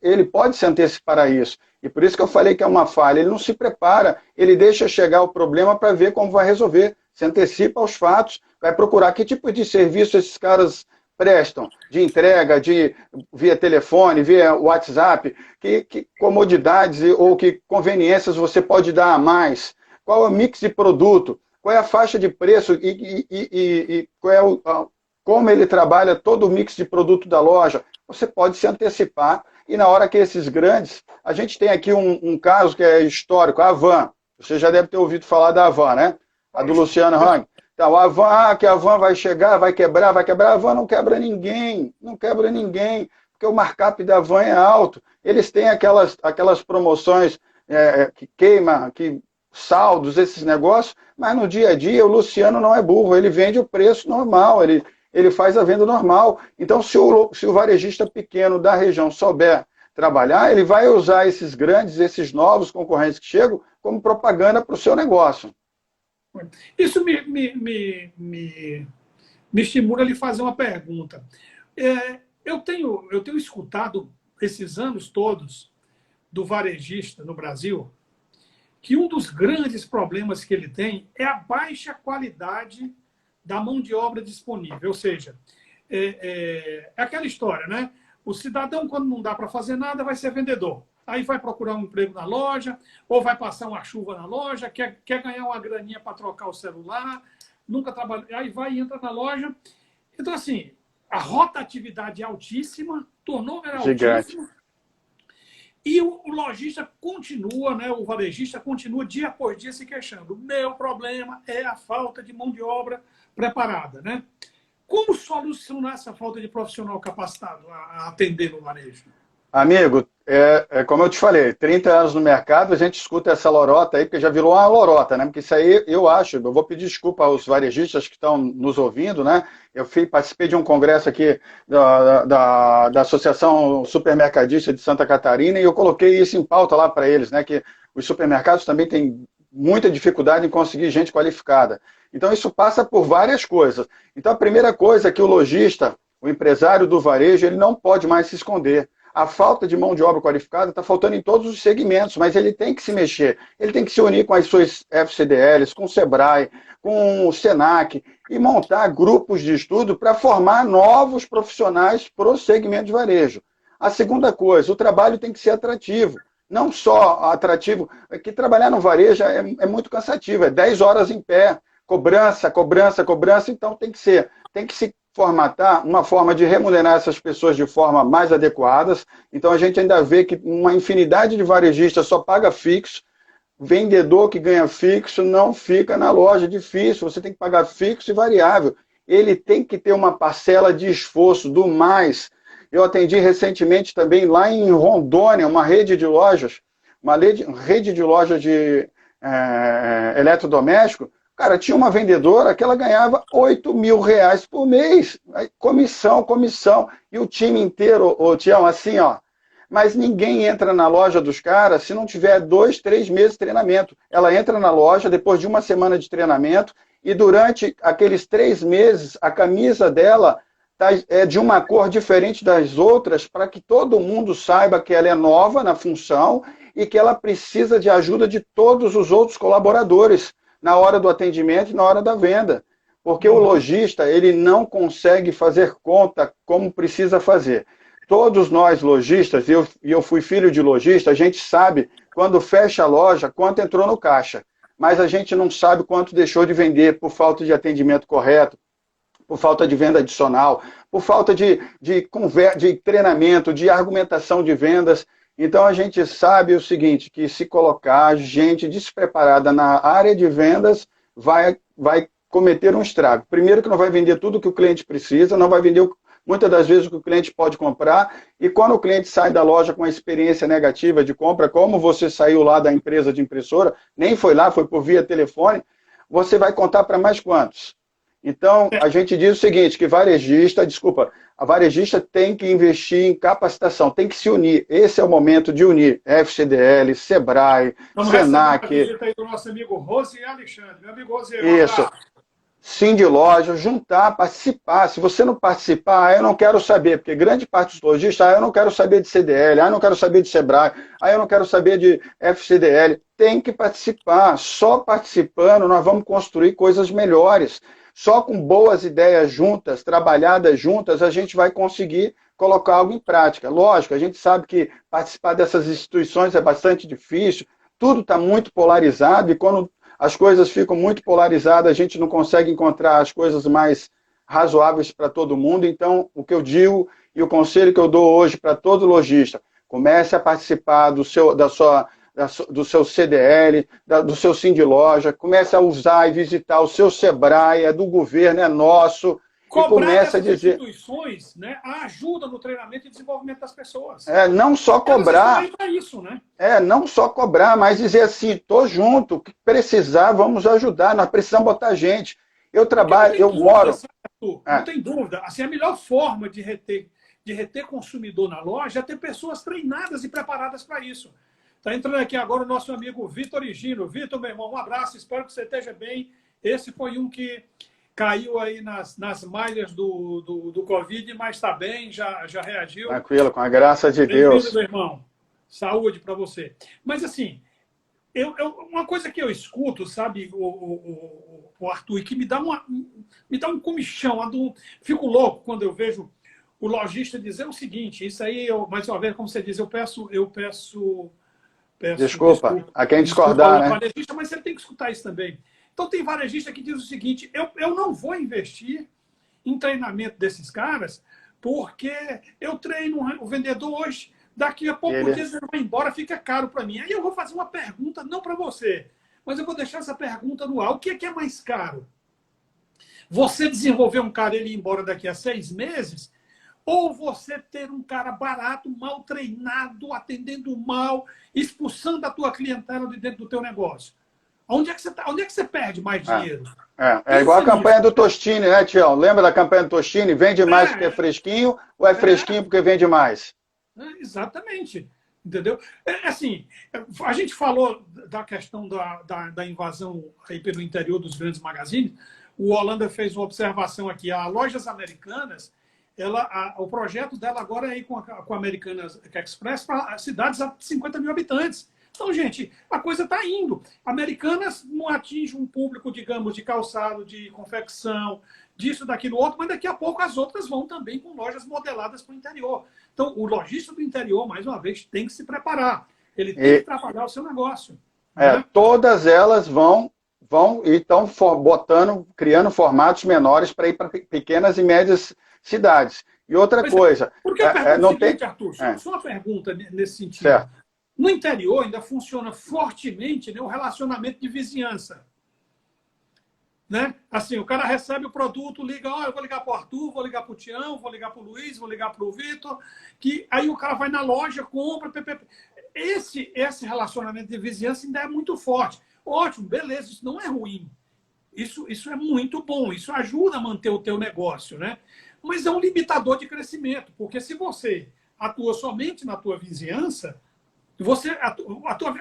ele pode se antecipar a isso. E por isso que eu falei que é uma falha. Ele não se prepara, ele deixa chegar o problema para ver como vai resolver. Se antecipa aos fatos, vai procurar que tipo de serviço esses caras prestam, de entrega, via telefone, via WhatsApp, que comodidades ou que conveniências você pode dar a mais, qual é o mix de produto, qual é a faixa de preço e qual é como ele trabalha todo o mix de produto da loja. Você pode se antecipar e na hora que esses grandes... A gente tem aqui um caso que é histórico, a Havan. Você já deve ter ouvido falar da Havan, né? A do Luciano Hang. Então, a Havan, que a Havan vai chegar, vai quebrar. A Havan não quebra ninguém, porque o markup da Havan é alto. Eles têm aquelas promoções que queima, saldos, esses negócios, mas no dia a dia o Luciano não é burro, ele vende o preço normal, ele faz a venda normal. Então, se o varejista pequeno da região souber trabalhar, ele vai usar esses grandes, esses novos concorrentes que chegam, como propaganda para o seu negócio. Isso me estimula a lhe fazer uma pergunta. Eu tenho escutado esses anos todos do varejista no Brasil que um dos grandes problemas que ele tem é a baixa qualidade da mão de obra disponível. Ou seja, é aquela história, né? O cidadão, quando não dá para fazer nada, vai ser vendedor. Aí vai procurar um emprego na loja, ou vai passar uma chuva na loja, quer ganhar uma graninha para trocar o celular, nunca trabalhou, aí vai e entra na loja. Então, assim, a rotatividade é altíssima, turnover é Gigante. altíssimo, e o lojista continua, né, o varejista continua dia após dia se queixando. O meu problema é a falta de mão de obra preparada, né? Como solucionar essa falta de profissional capacitado a atender no varejo? Amigo, como eu te falei, 30 anos no mercado, a gente escuta essa lorota aí, porque já virou uma lorota, né? Porque isso aí, eu acho, eu vou pedir desculpa aos varejistas que estão nos ouvindo, né? Participei de um congresso aqui da Associação Supermercadista de Santa Catarina e eu coloquei isso em pauta lá para eles, né? Que os supermercados também têm muita dificuldade em conseguir gente qualificada. Então, isso passa por várias coisas. Então, a primeira coisa é que o lojista, o empresário do varejo, ele não pode mais se esconder. A falta de mão de obra qualificada está faltando em todos os segmentos, mas ele tem que se mexer, ele tem que se unir com as suas FCDLs, com o SEBRAE, com o SENAC e montar grupos de estudo para formar novos profissionais para o segmento de varejo. A segunda coisa, o trabalho tem que ser atrativo. Não só atrativo, que trabalhar no varejo é muito cansativo, é 10 horas em pé, cobrança, cobrança, cobrança, então tem que se formatar uma forma de remunerar essas pessoas de forma mais adequadas. Então a gente ainda vê que uma infinidade de varejistas só paga fixo, vendedor que ganha fixo não fica na loja, difícil, você tem que pagar fixo e variável. Ele tem que ter uma parcela de esforço do mais. Eu atendi recentemente também lá em Rondônia, uma rede de lojas, rede de lojas de eletrodoméstico. Cara, tinha uma vendedora que ela ganhava R$ 8.000 por mês. Comissão, comissão. E o time inteiro, Tião, assim, ó. Mas ninguém entra na loja dos caras se não tiver 2, 3 meses de treinamento. Ela entra na loja depois de uma semana de treinamento e durante aqueles 3 meses a camisa dela é de uma cor diferente das outras para que todo mundo saiba que ela é nova na função e que ela precisa de ajuda de todos os outros colaboradores na hora do atendimento e na hora da venda. Porque o lojista, ele não consegue fazer conta como precisa fazer. Todos nós lojistas, e eu fui filho de lojista, a gente sabe quando fecha a loja, quanto entrou no caixa. Mas a gente não sabe quanto deixou de vender por falta de atendimento correto, por falta de venda adicional, por falta de treinamento, de argumentação de vendas. Então, a gente sabe o seguinte, que se colocar gente despreparada na área de vendas, vai cometer um estrago. Primeiro que não vai vender tudo o que o cliente precisa, não vai vender muitas das vezes o que o cliente pode comprar, e quando o cliente sai da loja com uma experiência negativa de compra, como você saiu lá da empresa de impressora, nem foi lá, foi por via telefone, você vai contar para mais quantos? Então, a gente diz o seguinte, que a varejista tem que investir em capacitação, tem que se unir. Esse é o momento de unir FCDL, SEBRAE, SENAC. Visita aí do nosso amigo Rose e Alexandre. Meu amigo Rose, Isso. Sim de loja, juntar, participar. Se você não participar, eu não quero saber, porque grande parte dos lojistas, eu não quero saber de CDL, eu não quero saber de SEBRAE, eu não quero saber de FCDL. Tem que participar. Só participando nós vamos construir coisas melhores. Só com boas ideias juntas, trabalhadas juntas, a gente vai conseguir colocar algo em prática. Lógico, a gente sabe que participar dessas instituições é bastante difícil, tudo está muito polarizado, e quando as coisas ficam muito polarizadas, a gente não consegue encontrar as coisas mais razoáveis para todo mundo. Então, o que eu digo e o conselho que eu dou hoje para todo lojista, comece a participar do seu CDL, do seu Sim de Loja, comece a usar e visitar o seu SEBRAE, é do governo, é nosso, cobrar e comece a dizer... instituições, né, a ajuda no treinamento e desenvolvimento das pessoas. Não só cobrar. Isso, né? Não só cobrar, mas dizer assim, estou junto, o que precisar, vamos ajudar, nós precisamos botar gente. Eu trabalho, eu moro... Não tem dúvida. Assim, a melhor forma de reter consumidor na loja é ter pessoas treinadas e preparadas para isso. Está entrando aqui agora o nosso amigo Vitor Higino. Vitor, meu irmão, um abraço, espero que você esteja bem. Esse foi um que caiu aí nas malhas do Covid, mas está bem, já reagiu. Tranquilo, com a graça de Deus. Meu irmão. Saúde para você. Mas, assim, uma coisa que eu escuto, sabe, o Arthur, e que me dá um comichão, fico louco quando eu vejo o lojista dizer o seguinte, isso aí, mais uma vez, como você diz, eu peço desculpa a quem discordar, né? Mas você tem que escutar isso também. Então tem varejista que diz o seguinte, eu não vou investir em treinamento desses caras, porque eu treino o vendedor hoje, daqui a pouco dias ele vai embora, fica caro para mim. Aí eu vou fazer uma pergunta, não para você, mas eu vou deixar essa pergunta no ar. O que é mais caro? Você desenvolver um cara e ele ir embora daqui a 6 meses, ou você ter um cara barato, mal treinado, atendendo mal, expulsando a tua clientela de dentro do teu negócio? Onde é que você perde mais dinheiro? É igual a campanha do Tostini, né, Tião? Lembra da campanha do Tostini? Vende mais porque é fresquinho ou é fresquinho porque vende mais? Exatamente. Entendeu? Assim, a gente falou da questão da invasão aí pelo interior dos grandes magazines. O Holanda fez uma observação aqui. As lojas americanas, o projeto dela agora é ir com a Americanas Express para cidades a 50 mil habitantes. Então, gente, a coisa está indo. Americanas não atinge um público, digamos, de calçado, de confecção, disso, daquilo, outro, mas daqui a pouco as outras vão também com lojas modeladas para o interior. Então, o lojista do interior, mais uma vez, tem que se preparar. Ele tem que trabalhar o seu negócio. Né? Todas elas vão e estão criando formatos menores para ir para pequenas e médias cidades. E outra coisa... Porque eu pergunto o seguinte, Arthur, só uma pergunta nesse sentido. Certo. No interior ainda funciona fortemente, né, o relacionamento de vizinhança. Né? Assim, o cara recebe o produto, liga, eu vou ligar para o Arthur, vou ligar para o Tião, vou ligar para o Luiz, vou ligar para o Vitor, que aí o cara vai na loja, compra, Esse relacionamento de vizinhança ainda é muito forte. Ótimo, beleza, isso não é ruim. Isso é muito bom, isso ajuda a manter o teu negócio, né? Mas é um limitador de crescimento, porque se você atua somente na tua vizinhança,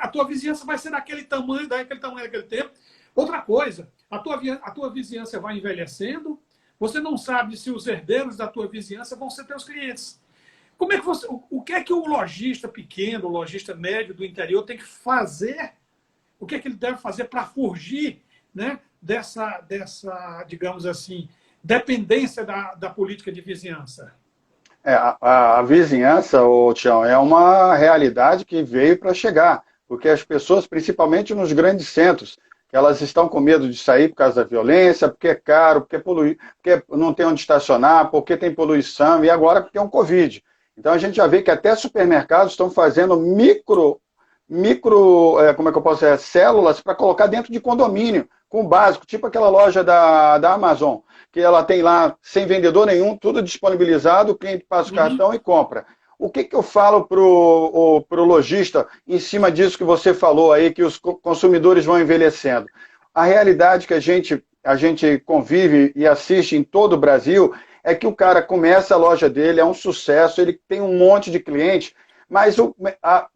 a tua vizinhança vai ser daquele tamanho, daquele tempo. Outra coisa, a tua vizinhança vai envelhecendo, você não sabe se os herdeiros da tua vizinhança vão ser teus clientes. Como é que o que é que o lojista pequeno, o lojista médio do interior tem que fazer? O que é que ele deve fazer para fugir, né, dessa, digamos assim, dependência da política de vizinhança? A vizinhança, Tião, é uma realidade que veio para chegar, porque as pessoas, principalmente nos grandes centros, elas estão com medo de sair por causa da violência, porque é caro, porque não tem onde estacionar, porque tem poluição, e agora porque é um Covid. Então a gente já vê que até supermercados estão fazendo como é que eu posso dizer, células para colocar dentro de condomínio, com básico, tipo aquela loja da Amazon, que ela tem lá, sem vendedor nenhum, tudo disponibilizado, o cliente passa o cartão e compra. O que eu falo pro lojista em cima disso que você falou aí, que os consumidores vão envelhecendo? A realidade que a gente convive e assiste em todo o Brasil é que o cara começa a loja dele, é um sucesso, ele tem um monte de clientes, mas o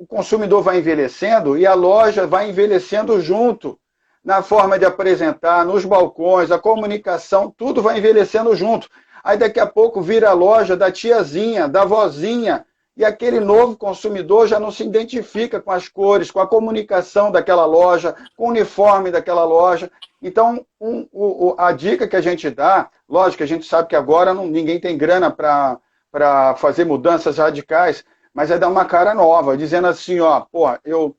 consumidor vai envelhecendo e a loja vai envelhecendo junto, na forma de apresentar, nos balcões, a comunicação, tudo vai envelhecendo junto. Aí daqui a pouco vira a loja da tiazinha, da vozinha, e aquele novo consumidor já não se identifica com as cores, com a comunicação daquela loja, com o uniforme daquela loja. Então, a dica que a gente dá, lógico que a gente sabe que agora ninguém tem grana para fazer mudanças radicais, mas é dar uma cara nova, dizendo assim, eu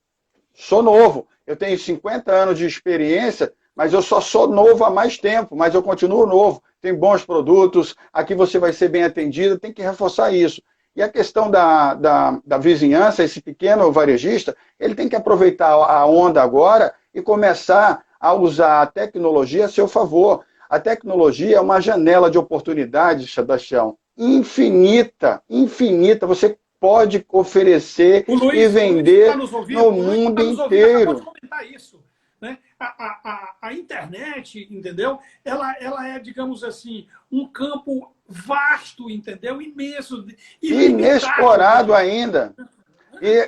sou novo, eu tenho 50 anos de experiência, mas eu só sou novo há mais tempo, mas eu continuo novo, tem bons produtos, aqui você vai ser bem atendido, tem que reforçar isso. E a questão da vizinhança, esse pequeno varejista, ele tem que aproveitar a onda agora e começar a usar a tecnologia a seu favor. A tecnologia é uma janela de oportunidades, Sebastião, infinita. Você pode oferecer e vender no mundo inteiro. Pode comentar isso. Né? A internet, entendeu? Ela é, digamos assim, um campo vasto, entendeu? Imenso. Inexplorado ainda.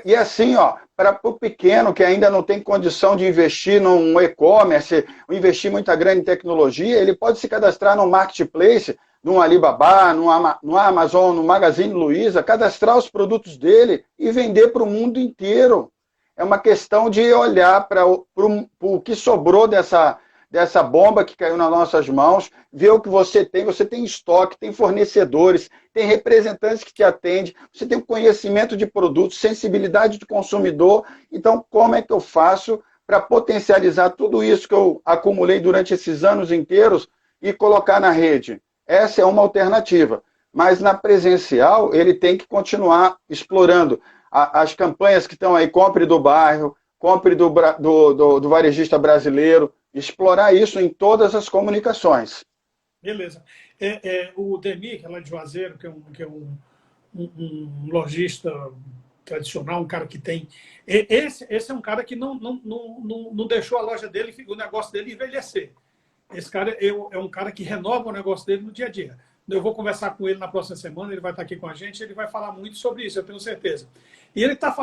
E assim, para o pequeno que ainda não tem condição de investir num e-commerce, investir muita grana em tecnologia, ele pode se cadastrar no marketplace, no Alibaba, no Amazon, no Magazine Luiza, cadastrar os produtos dele e vender para o mundo inteiro. É uma questão de olhar para o que sobrou dessa bomba que caiu nas nossas mãos, ver o que você tem estoque, tem fornecedores, tem representantes que te atendem, você tem conhecimento de produtos, sensibilidade de consumidor. Então, como é que eu faço para potencializar tudo isso que eu acumulei durante esses anos inteiros e colocar na rede. Essa é uma alternativa. Mas na presencial, ele tem que continuar explorando as campanhas que estão aí, compre do bairro, compre do varejista brasileiro, explorar isso em todas as comunicações. Beleza. O Demir, que é lá de Juazeiro, que é um lojista tradicional, um cara que tem... Esse é um cara que não deixou a loja dele, o negócio dele envelhecer. Esse cara é um cara que renova o negócio dele no dia a dia. Eu vou conversar com ele na próxima semana, ele vai estar aqui com a gente, ele vai falar muito sobre isso, eu tenho certeza. E ele está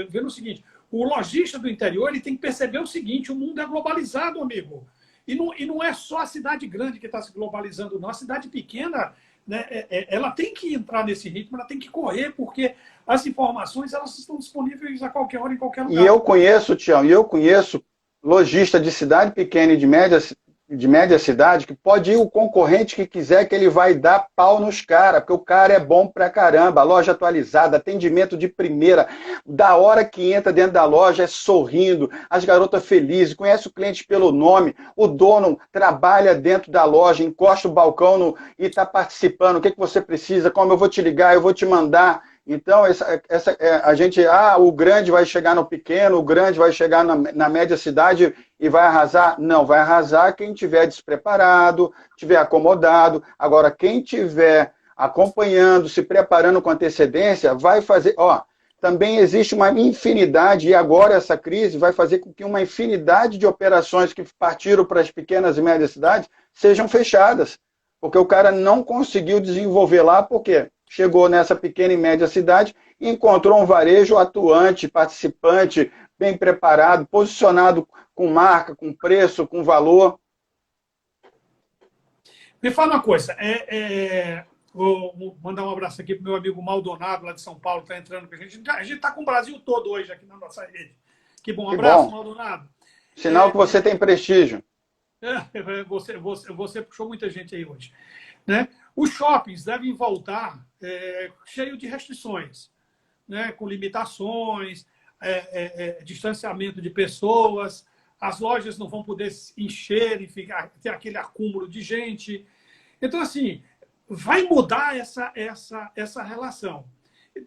vendo o seguinte, o lojista do interior ele tem que perceber o seguinte, o mundo é globalizado, amigo. E não é só a cidade grande que está se globalizando, não. A cidade pequena, né, ela tem que entrar nesse ritmo, ela tem que correr, porque as informações elas estão disponíveis a qualquer hora, em qualquer lugar. E eu conheço, Tião, lojista de cidade pequena e de média cidade, que pode ir o concorrente que quiser, que ele vai dar pau nos caras, porque o cara é bom pra caramba, loja atualizada, atendimento de primeira, da hora que entra dentro da loja é sorrindo, as garotas felizes, conhece o cliente pelo nome, o dono trabalha dentro da loja, encosta o balcão e está participando, o que você precisa, como eu vou te ligar, eu vou te mandar. Então, o grande vai chegar no pequeno, o grande vai chegar na média cidade e vai arrasar? Não, vai arrasar quem estiver despreparado, estiver acomodado. Agora, quem estiver acompanhando, se preparando com antecedência, vai fazer... também existe uma infinidade, e agora essa crise vai fazer com que uma infinidade de operações que partiram para as pequenas e médias cidades sejam fechadas, porque o cara não conseguiu desenvolver lá, por quê? Chegou nessa pequena e média cidade e encontrou um varejo atuante, participante, bem preparado, posicionado com marca, com preço, com valor. Me fala uma coisa, vou mandar um abraço aqui para o meu amigo Maldonado, lá de São Paulo, que está entrando com a gente. A gente está com o Brasil todo hoje aqui na nossa rede. Que bom, abraço, Maldonado. Sinal que você tem prestígio. Você puxou muita gente aí hoje. Né? Os shoppings devem voltar cheio de restrições, né? Com limitações, distanciamento de pessoas, as lojas não vão poder encher e ter aquele acúmulo de gente. Então, assim, vai mudar essa relação.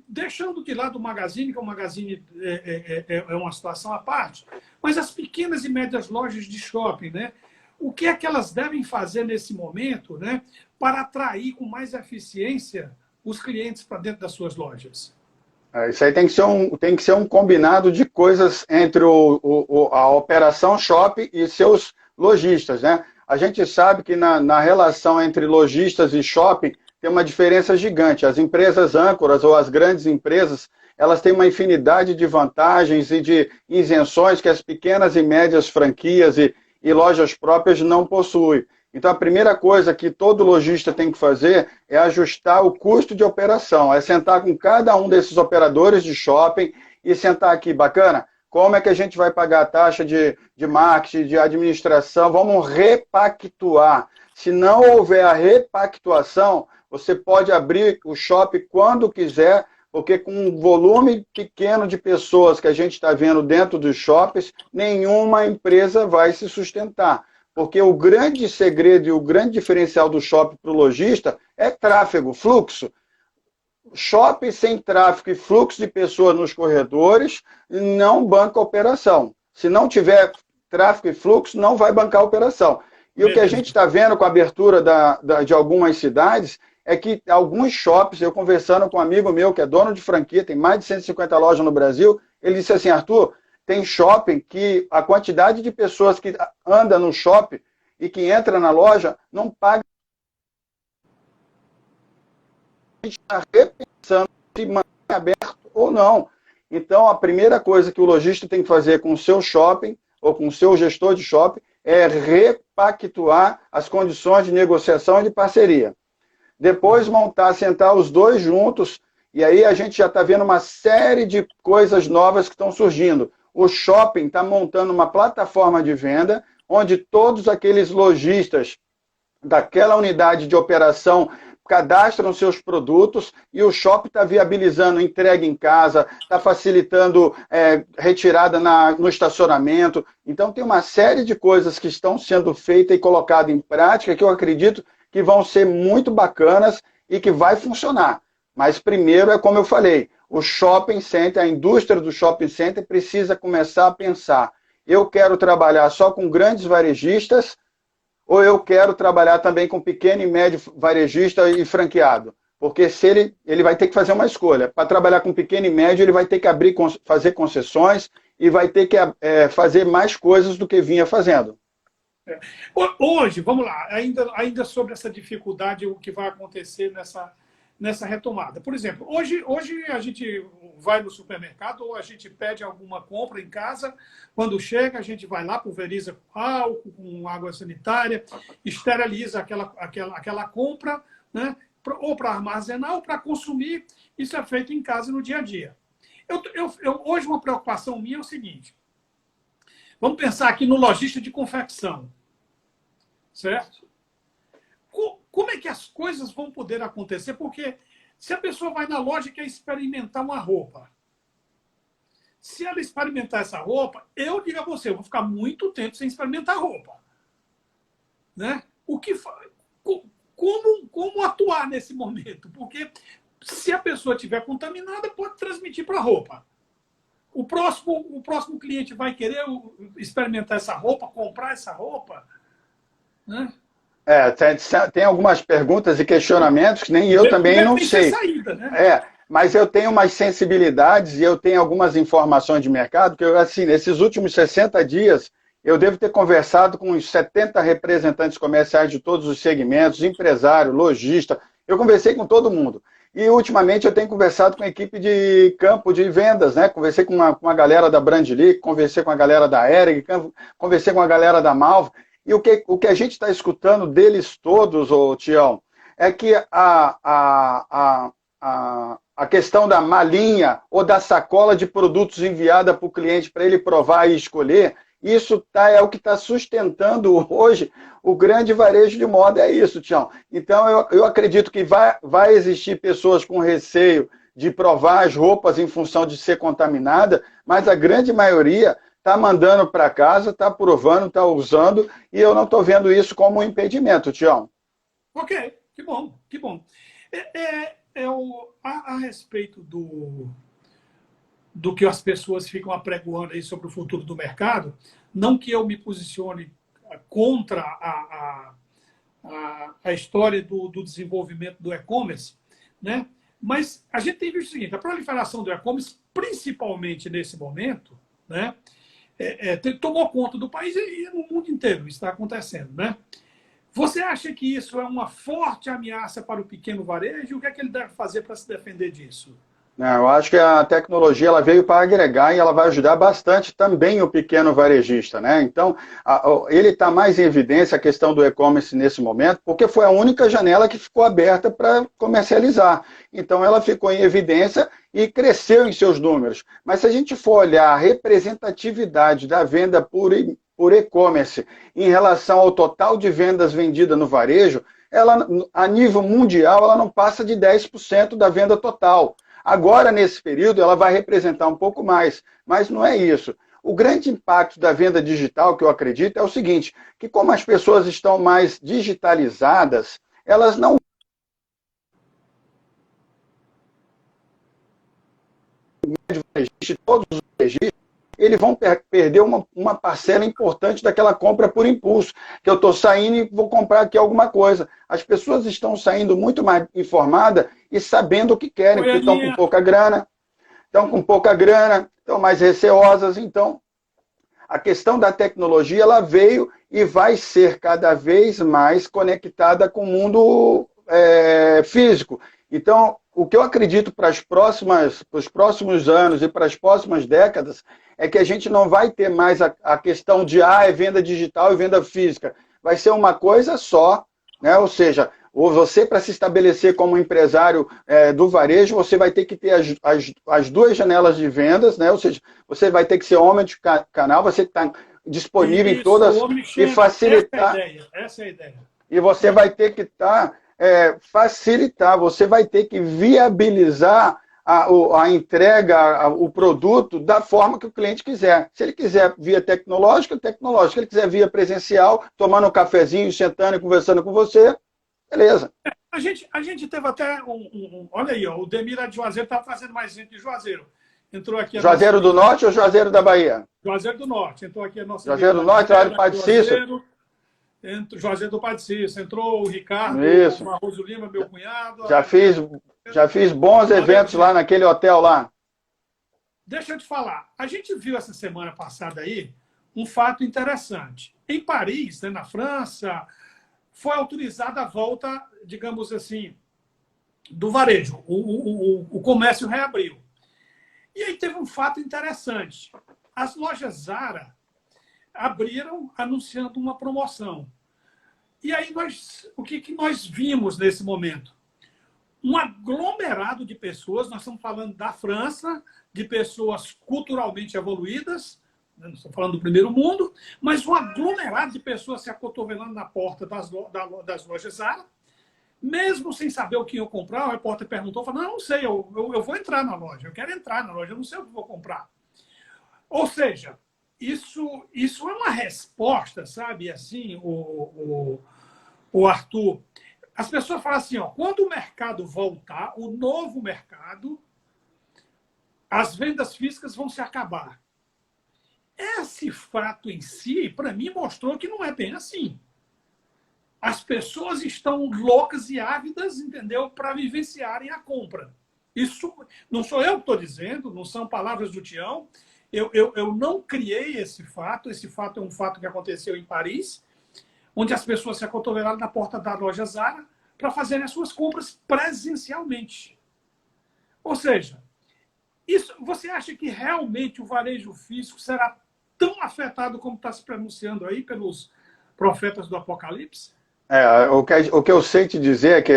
Deixando de lado o Magazine, que o Magazine é uma situação à parte, mas as pequenas e médias lojas de shopping, né? O que é que elas devem fazer nesse momento, né, para atrair com mais eficiência os clientes para dentro das suas lojas? Isso aí tem que ser um combinado de coisas entre a operação shopping e seus lojistas, né? A gente sabe que na relação entre lojistas e shopping tem uma diferença gigante. As empresas âncoras ou as grandes empresas, elas têm uma infinidade de vantagens e de isenções que as pequenas e médias franquias e lojas próprias não possuem. Então, a primeira coisa que todo lojista tem que fazer é ajustar o custo de operação, é sentar com cada um desses operadores de shopping e sentar aqui, bacana, como é que a gente vai pagar a taxa de marketing, de administração, vamos repactuar. Se não houver a repactuação, você pode abrir o shopping quando quiser, porque com um volume pequeno de pessoas que a gente está vendo dentro dos shoppings, nenhuma empresa vai se sustentar. Porque o grande segredo e o grande diferencial do shopping para o lojista é tráfego, fluxo. Shopping sem tráfego e fluxo de pessoas nos corredores não banca a operação. Se não tiver tráfego e fluxo, não vai bancar a operação. E o que a gente está vendo com a abertura de algumas cidades é que alguns shoppings, eu conversando com um amigo meu que é dono de franquia, tem mais de 150 lojas no Brasil, ele disse assim, Arthur, tem shopping que a quantidade de pessoas que anda no shopping e que entra na loja não paga. A gente está repensando se mantém aberto ou não. Então, a primeira coisa que o lojista tem que fazer com o seu shopping ou com o seu gestor de shopping é repactuar as condições de negociação e de parceria. Depois sentar os dois juntos, e aí a gente já está vendo uma série de coisas novas que estão surgindo. O shopping está montando uma plataforma de venda, onde todos aqueles lojistas daquela unidade de operação cadastram seus produtos e o shopping está viabilizando entrega em casa, está facilitando retirada no estacionamento. Então, tem uma série de coisas que estão sendo feitas e colocadas em prática que eu acredito que vão ser muito bacanas e que vai funcionar. Mas primeiro, é como eu falei, o shopping center, a indústria do shopping center precisa começar a pensar: eu quero trabalhar só com grandes varejistas ou eu quero trabalhar também com pequeno e médio varejista e franqueado? Porque se ele vai ter que fazer uma escolha. Para trabalhar com pequeno e médio, ele vai ter que fazer concessões e vai ter que fazer mais coisas do que vinha fazendo. Hoje, vamos lá, ainda sobre essa dificuldade, o que vai acontecer nessa retomada. Por exemplo, hoje a gente vai no supermercado ou a gente pede alguma compra em casa, quando chega a gente vai lá, pulveriza com álcool, com água sanitária, esteriliza aquela compra, né? Ou para armazenar ou para consumir. Isso é feito em casa no dia a dia. Hoje uma preocupação minha é o seguinte: vamos pensar aqui no lojista de confecção, certo? Como é que as coisas vão poder acontecer? Porque se a pessoa vai na loja e quer experimentar uma roupa, se ela experimentar essa roupa, eu digo a você, eu vou ficar muito tempo sem experimentar roupa. Né? Como atuar nesse momento? Porque se a pessoa estiver contaminada, pode transmitir para a roupa. O próximo cliente vai querer experimentar essa roupa, comprar essa roupa, né? Tem algumas perguntas e questionamentos que nem eu também não sei. Saída, né? Mas eu tenho umas sensibilidades e eu tenho algumas informações de mercado que, assim, nesses últimos 60 dias, eu devo ter conversado com uns 70 representantes comerciais de todos os segmentos, empresário, lojista. Eu conversei com todo mundo. E, ultimamente, eu tenho conversado com a equipe de campo de vendas, né? Conversei com a galera da Brandly, conversei com a galera da Ering, conversei com a galera da Malva. E o que a gente está escutando deles todos, Tião, é que a questão da malinha ou da sacola de produtos enviada para o cliente para ele provar e escolher, isso é o que está sustentando hoje o grande varejo de moda, é isso, Tião. Então, eu acredito que vai existir pessoas com receio de provar as roupas em função de ser contaminada, mas a grande maioria está mandando para casa, está provando, está usando, e eu não estou vendo isso como um impedimento, Tião. Ok, que bom, que bom. A respeito do que as pessoas ficam apregoando aí sobre o futuro do mercado, não que eu me posicione contra a história do desenvolvimento do e-commerce, né? Mas a gente tem visto o seguinte: a proliferação do e-commerce, principalmente nesse momento, né, tomou conta do país e no mundo inteiro está acontecendo, né? Você acha que isso é uma forte ameaça para o pequeno varejo? O que é que ele deve fazer para se defender disso? Eu acho que a tecnologia ela veio para agregar e ela vai ajudar bastante também o pequeno varejista, né? Então, ele está mais em evidência, a questão do e-commerce nesse momento, porque foi a única janela que ficou aberta para comercializar. Então, ela ficou em evidência e cresceu em seus números. Mas se a gente for olhar a representatividade da venda por e-commerce em relação ao total de vendas vendidas no varejo, ela, a nível mundial, ela não passa de 10% da venda total. Agora, nesse período, ela vai representar um pouco mais, mas não é isso. O grande impacto da venda digital, que eu acredito, é o seguinte, que como as pessoas estão mais digitalizadas, elas não... Todos os registros, eles vão perder uma parcela importante daquela compra por impulso, que eu estou saindo e vou comprar aqui alguma coisa. As pessoas estão saindo muito mais informadas e sabendo o que querem, porque estão com pouca grana, estão mais receosas. Então, a questão da tecnologia, ela veio e vai ser cada vez mais conectada com o mundo físico. Então, o que eu acredito para os próximos anos e para as próximas décadas é que a gente não vai ter mais a questão de é venda digital e venda física. Vai ser uma coisa só, né? Ou seja, você, para se estabelecer como empresário do varejo, você vai ter que ter as duas janelas de vendas, né? Ou seja, você vai ter que ser homem de canal, você está disponível em todas e facilitar. Essa é a ideia. E você vai ter que estar facilitar, você vai ter que viabilizar a entrega, o produto da forma que o cliente quiser. Se ele quiser via tecnológica, tecnológica. Se ele quiser via presencial, tomando um cafezinho, sentando e conversando com você, beleza. A gente teve até olha aí, ó, o Demir de Juazeiro está fazendo mais gente de Juazeiro. Entrou aqui a Juazeiro nossa... do Norte ou Juazeiro da Bahia? Juazeiro do Norte. Entrou aqui a nossa... Juazeiro do Norte, lá do Padre Cícero. Juazeiro do Padre Cícero. Entrou o Ricardo Isso. Barroso Lima, meu cunhado. Já fiz bons eventos lá naquele hotel lá. Deixa eu te falar. A gente viu essa semana passada aí um fato interessante. Em Paris, né, na França, foi autorizada a volta, digamos assim, do varejo. O comércio reabriu. E aí teve um fato interessante. As lojas Zara abriram anunciando uma promoção. E aí o que nós vimos nesse momento? Um aglomerado de pessoas, nós estamos falando da França, de pessoas culturalmente evoluídas, não estou falando do primeiro mundo, mas um aglomerado de pessoas se acotovelando na porta das lojas Zara, mesmo sem saber o que iam comprar. O repórter perguntou, falou, não sei, eu vou entrar na loja, eu quero entrar na loja, eu não sei o que vou comprar. Ou seja, isso é uma resposta, sabe, assim, o Arthur. As pessoas falam assim, ó, quando o mercado voltar, o novo mercado, as vendas físicas vão se acabar. Esse fato em si, para mim, mostrou que não é bem assim. As pessoas estão loucas e ávidas, entendeu, para vivenciarem a compra. Isso não sou eu que estou dizendo, não são palavras do Tião. Eu não criei esse fato é um fato que aconteceu em Paris, onde as pessoas se acotovelaram na porta da loja Zara para fazerem as suas compras presencialmente. Ou seja, você acha que realmente o varejo físico será tão afetado como está se pronunciando aí pelos profetas do Apocalipse? O que eu sei te dizer é que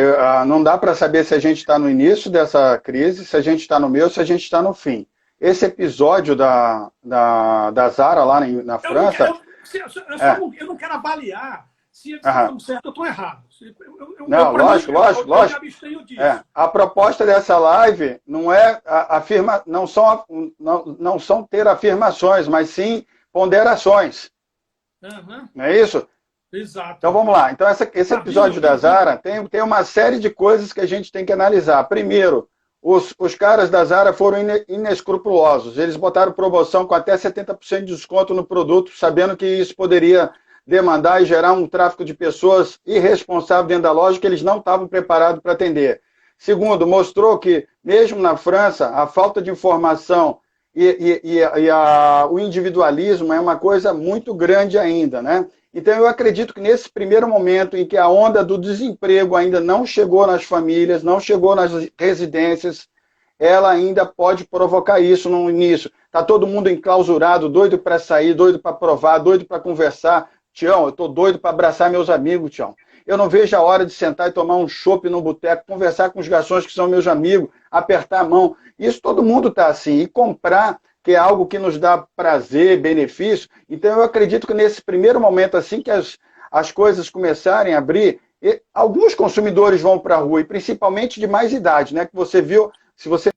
não dá para saber se a gente está no início dessa crise, se a gente está no meio, se a gente está no fim. Esse episódio da Zara lá na França... Eu não quero avaliar se eles estão certos ou estão errados. Lógico. Eu me abstenho disso. A proposta dessa live não é não são ter afirmações, mas sim ponderações. Não é isso? Exato. Então vamos lá. Então esse episódio da Zara tem uma série de coisas que a gente tem que analisar. Primeiro, os caras da Zara foram inescrupulosos. Eles botaram promoção com até 70% de desconto no produto, sabendo que isso poderia demandar e gerar um tráfico de pessoas irresponsável dentro da loja que eles não estavam preparados para atender. Segundo, mostrou que, mesmo na França, a falta de informação o individualismo é uma coisa muito grande ainda, né? Então, eu acredito que nesse primeiro momento em que a onda do desemprego ainda não chegou nas famílias, não chegou nas residências, ela ainda pode provocar isso no início. Está todo mundo enclausurado, doido para sair, doido para provar, doido para conversar. Tião, eu estou doido para abraçar meus amigos, Tião. Eu não vejo a hora de sentar e tomar um chopp no boteco, conversar com os garçons que são meus amigos, apertar a mão. Isso todo mundo está assim. E comprar, que é algo que nos dá prazer, benefício. Então, eu acredito que nesse primeiro momento, assim que as coisas começarem a abrir, alguns consumidores vão para a rua, e principalmente de mais idade, né? Que você viu, se você...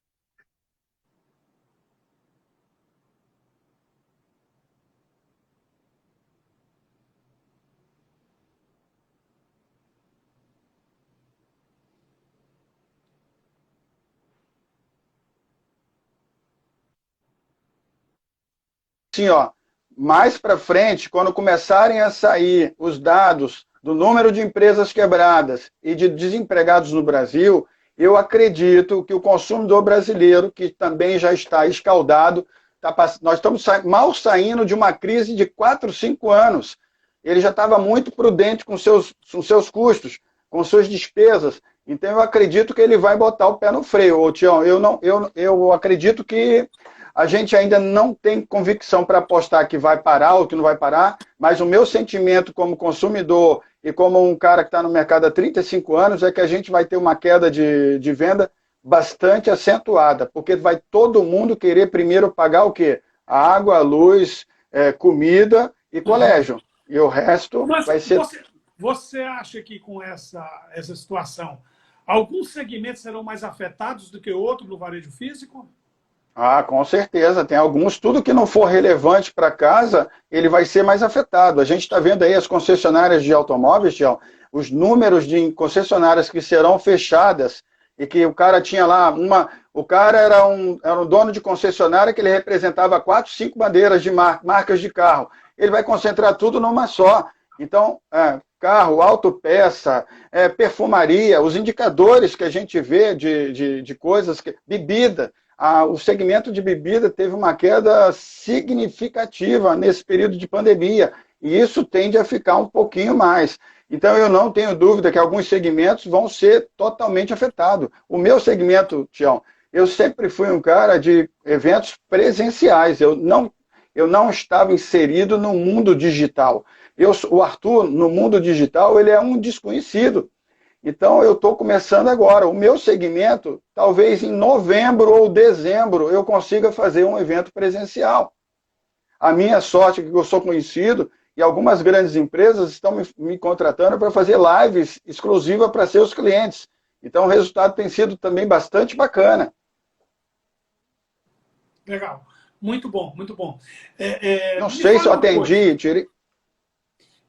Assim, ó, mais para frente, quando começarem a sair os dados do número de empresas quebradas e de desempregados no Brasil, eu acredito que o consumidor brasileiro, que também já está escaldado, nós estamos mal saindo de uma crise de 4, 5 anos. Ele já estava muito prudente com seus custos, com suas despesas. Então, eu acredito que ele vai botar o pé no freio. Ô, Tião, eu acredito que a gente ainda não tem convicção para apostar que vai parar ou que não vai parar, mas o meu sentimento como consumidor e como um cara que está no mercado há 35 anos é que a gente vai ter uma queda de venda bastante acentuada, porque vai todo mundo querer primeiro pagar o quê? A água, a luz, comida e colégio. E o resto vai ser... Você acha que com essa situação, alguns segmentos serão mais afetados do que outros no varejo físico? Ah, com certeza. Tem alguns, tudo que não for relevante para casa, ele vai ser mais afetado. A gente está vendo aí as concessionárias de automóveis, Tião, os números de concessionárias que serão fechadas e que o cara tinha lá o cara era um dono de concessionária que ele representava 4, 5 bandeiras de marcas de carro. Ele vai concentrar tudo numa só. Então, carro, autopeça, perfumaria, os indicadores que a gente vê de coisas, bebida. O segmento de bebida teve uma queda significativa nesse período de pandemia, e isso tende a ficar um pouquinho mais. Então, eu não tenho dúvida que alguns segmentos vão ser totalmente afetados. O meu segmento, Tião, eu sempre fui um cara de eventos presenciais, eu não estava inserido no mundo digital. O Arthur, no mundo digital, ele é um desconhecido. Então, eu estou começando agora. O meu segmento, talvez em novembro ou dezembro, eu consiga fazer um evento presencial. A minha sorte é que eu sou conhecido e algumas grandes empresas estão me contratando para fazer lives exclusivas para seus clientes. Então, o resultado tem sido também bastante bacana. Legal. Muito bom, muito bom. Não sei se eu atendi, Tiri.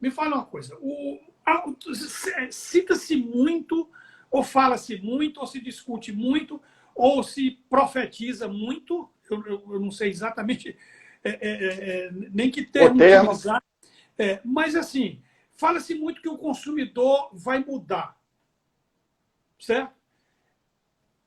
Me fala uma coisa. Cita-se muito, ou fala-se muito, ou se discute muito, ou se profetiza muito, eu não sei exatamente nem que termo utilizar, mas assim, fala-se muito que o consumidor vai mudar, certo?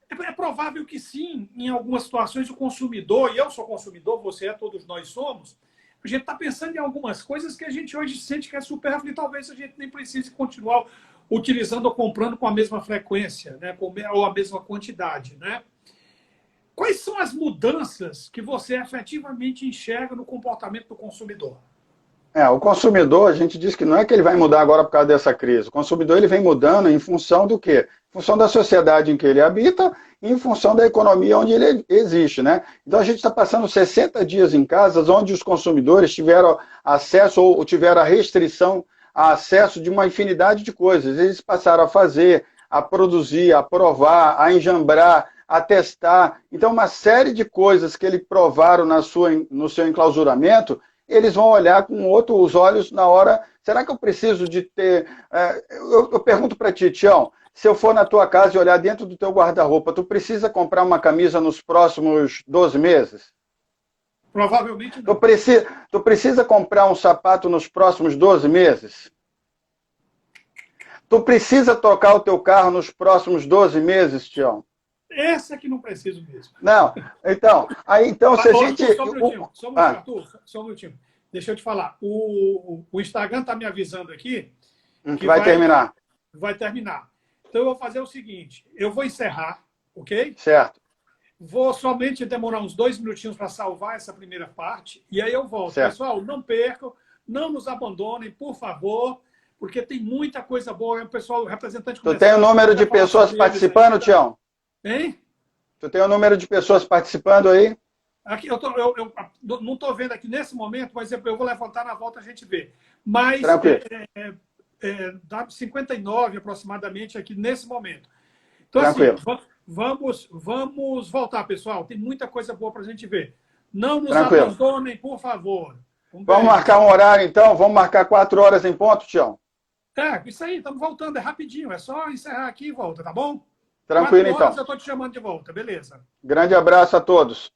É provável que sim, em algumas situações o consumidor, e eu sou consumidor, você é, todos nós somos, a gente está pensando em algumas coisas que a gente hoje sente que é supérfluo e talvez a gente nem precise continuar utilizando ou comprando com a mesma frequência, né? Ou a mesma quantidade. Né? Quais são as mudanças que você efetivamente enxerga no comportamento do consumidor? O consumidor, a gente diz que não é que ele vai mudar agora por causa dessa crise. O consumidor ele vem mudando em função do quê? Em função da sociedade em que ele habita e em função da economia onde ele existe, né? Então a gente está passando 60 dias em casas onde os consumidores tiveram acesso ou tiveram a restrição a acesso de uma infinidade de coisas. Eles passaram a fazer, a produzir, a provar, a enjambrar, a testar. Então uma série de coisas que eles provaram no seu enclausuramento, eles vão olhar com outros olhos na hora. Será que eu preciso de ter... Eu pergunto para ti, Tião, se eu for na tua casa e olhar dentro do teu guarda-roupa, tu precisa comprar uma camisa nos próximos 12 meses? Provavelmente não. Tu precisa comprar um sapato nos próximos 12 meses? Tu precisa tocar o teu carro nos próximos 12 meses, Tião? Essa é que não preciso mesmo. Não, então se a gente... Só um minutinho. Deixa eu te falar. O Instagram está me avisando aqui que vai terminar. Vai terminar. Então eu vou fazer o seguinte, eu vou encerrar, ok? Certo. Vou somente demorar uns 2 minutinhos para salvar essa primeira parte e aí eu volto. Certo. Pessoal, não percam, não nos abandonem, por favor, porque tem muita coisa boa. O pessoal, o representante... Tu tem o número de pessoas participando, Tião? Hein? Tu tem o número de pessoas participando aí? Aqui, eu não estou vendo aqui nesse momento, mas eu vou levantar na volta, a gente vê. Mas dá 59 aproximadamente aqui nesse momento. Então, tranquilo. Assim, vamos voltar, pessoal. Tem muita coisa boa para a gente ver. Não nos abandonem, por favor. Vamos marcar um horário, então? Vamos marcar 4 horas em ponto, Tião? Isso aí, estamos voltando, é rapidinho. É só encerrar aqui e volta, tá bom? Tranquilo, então. Eu estou te chamando de volta, beleza. Grande abraço a todos.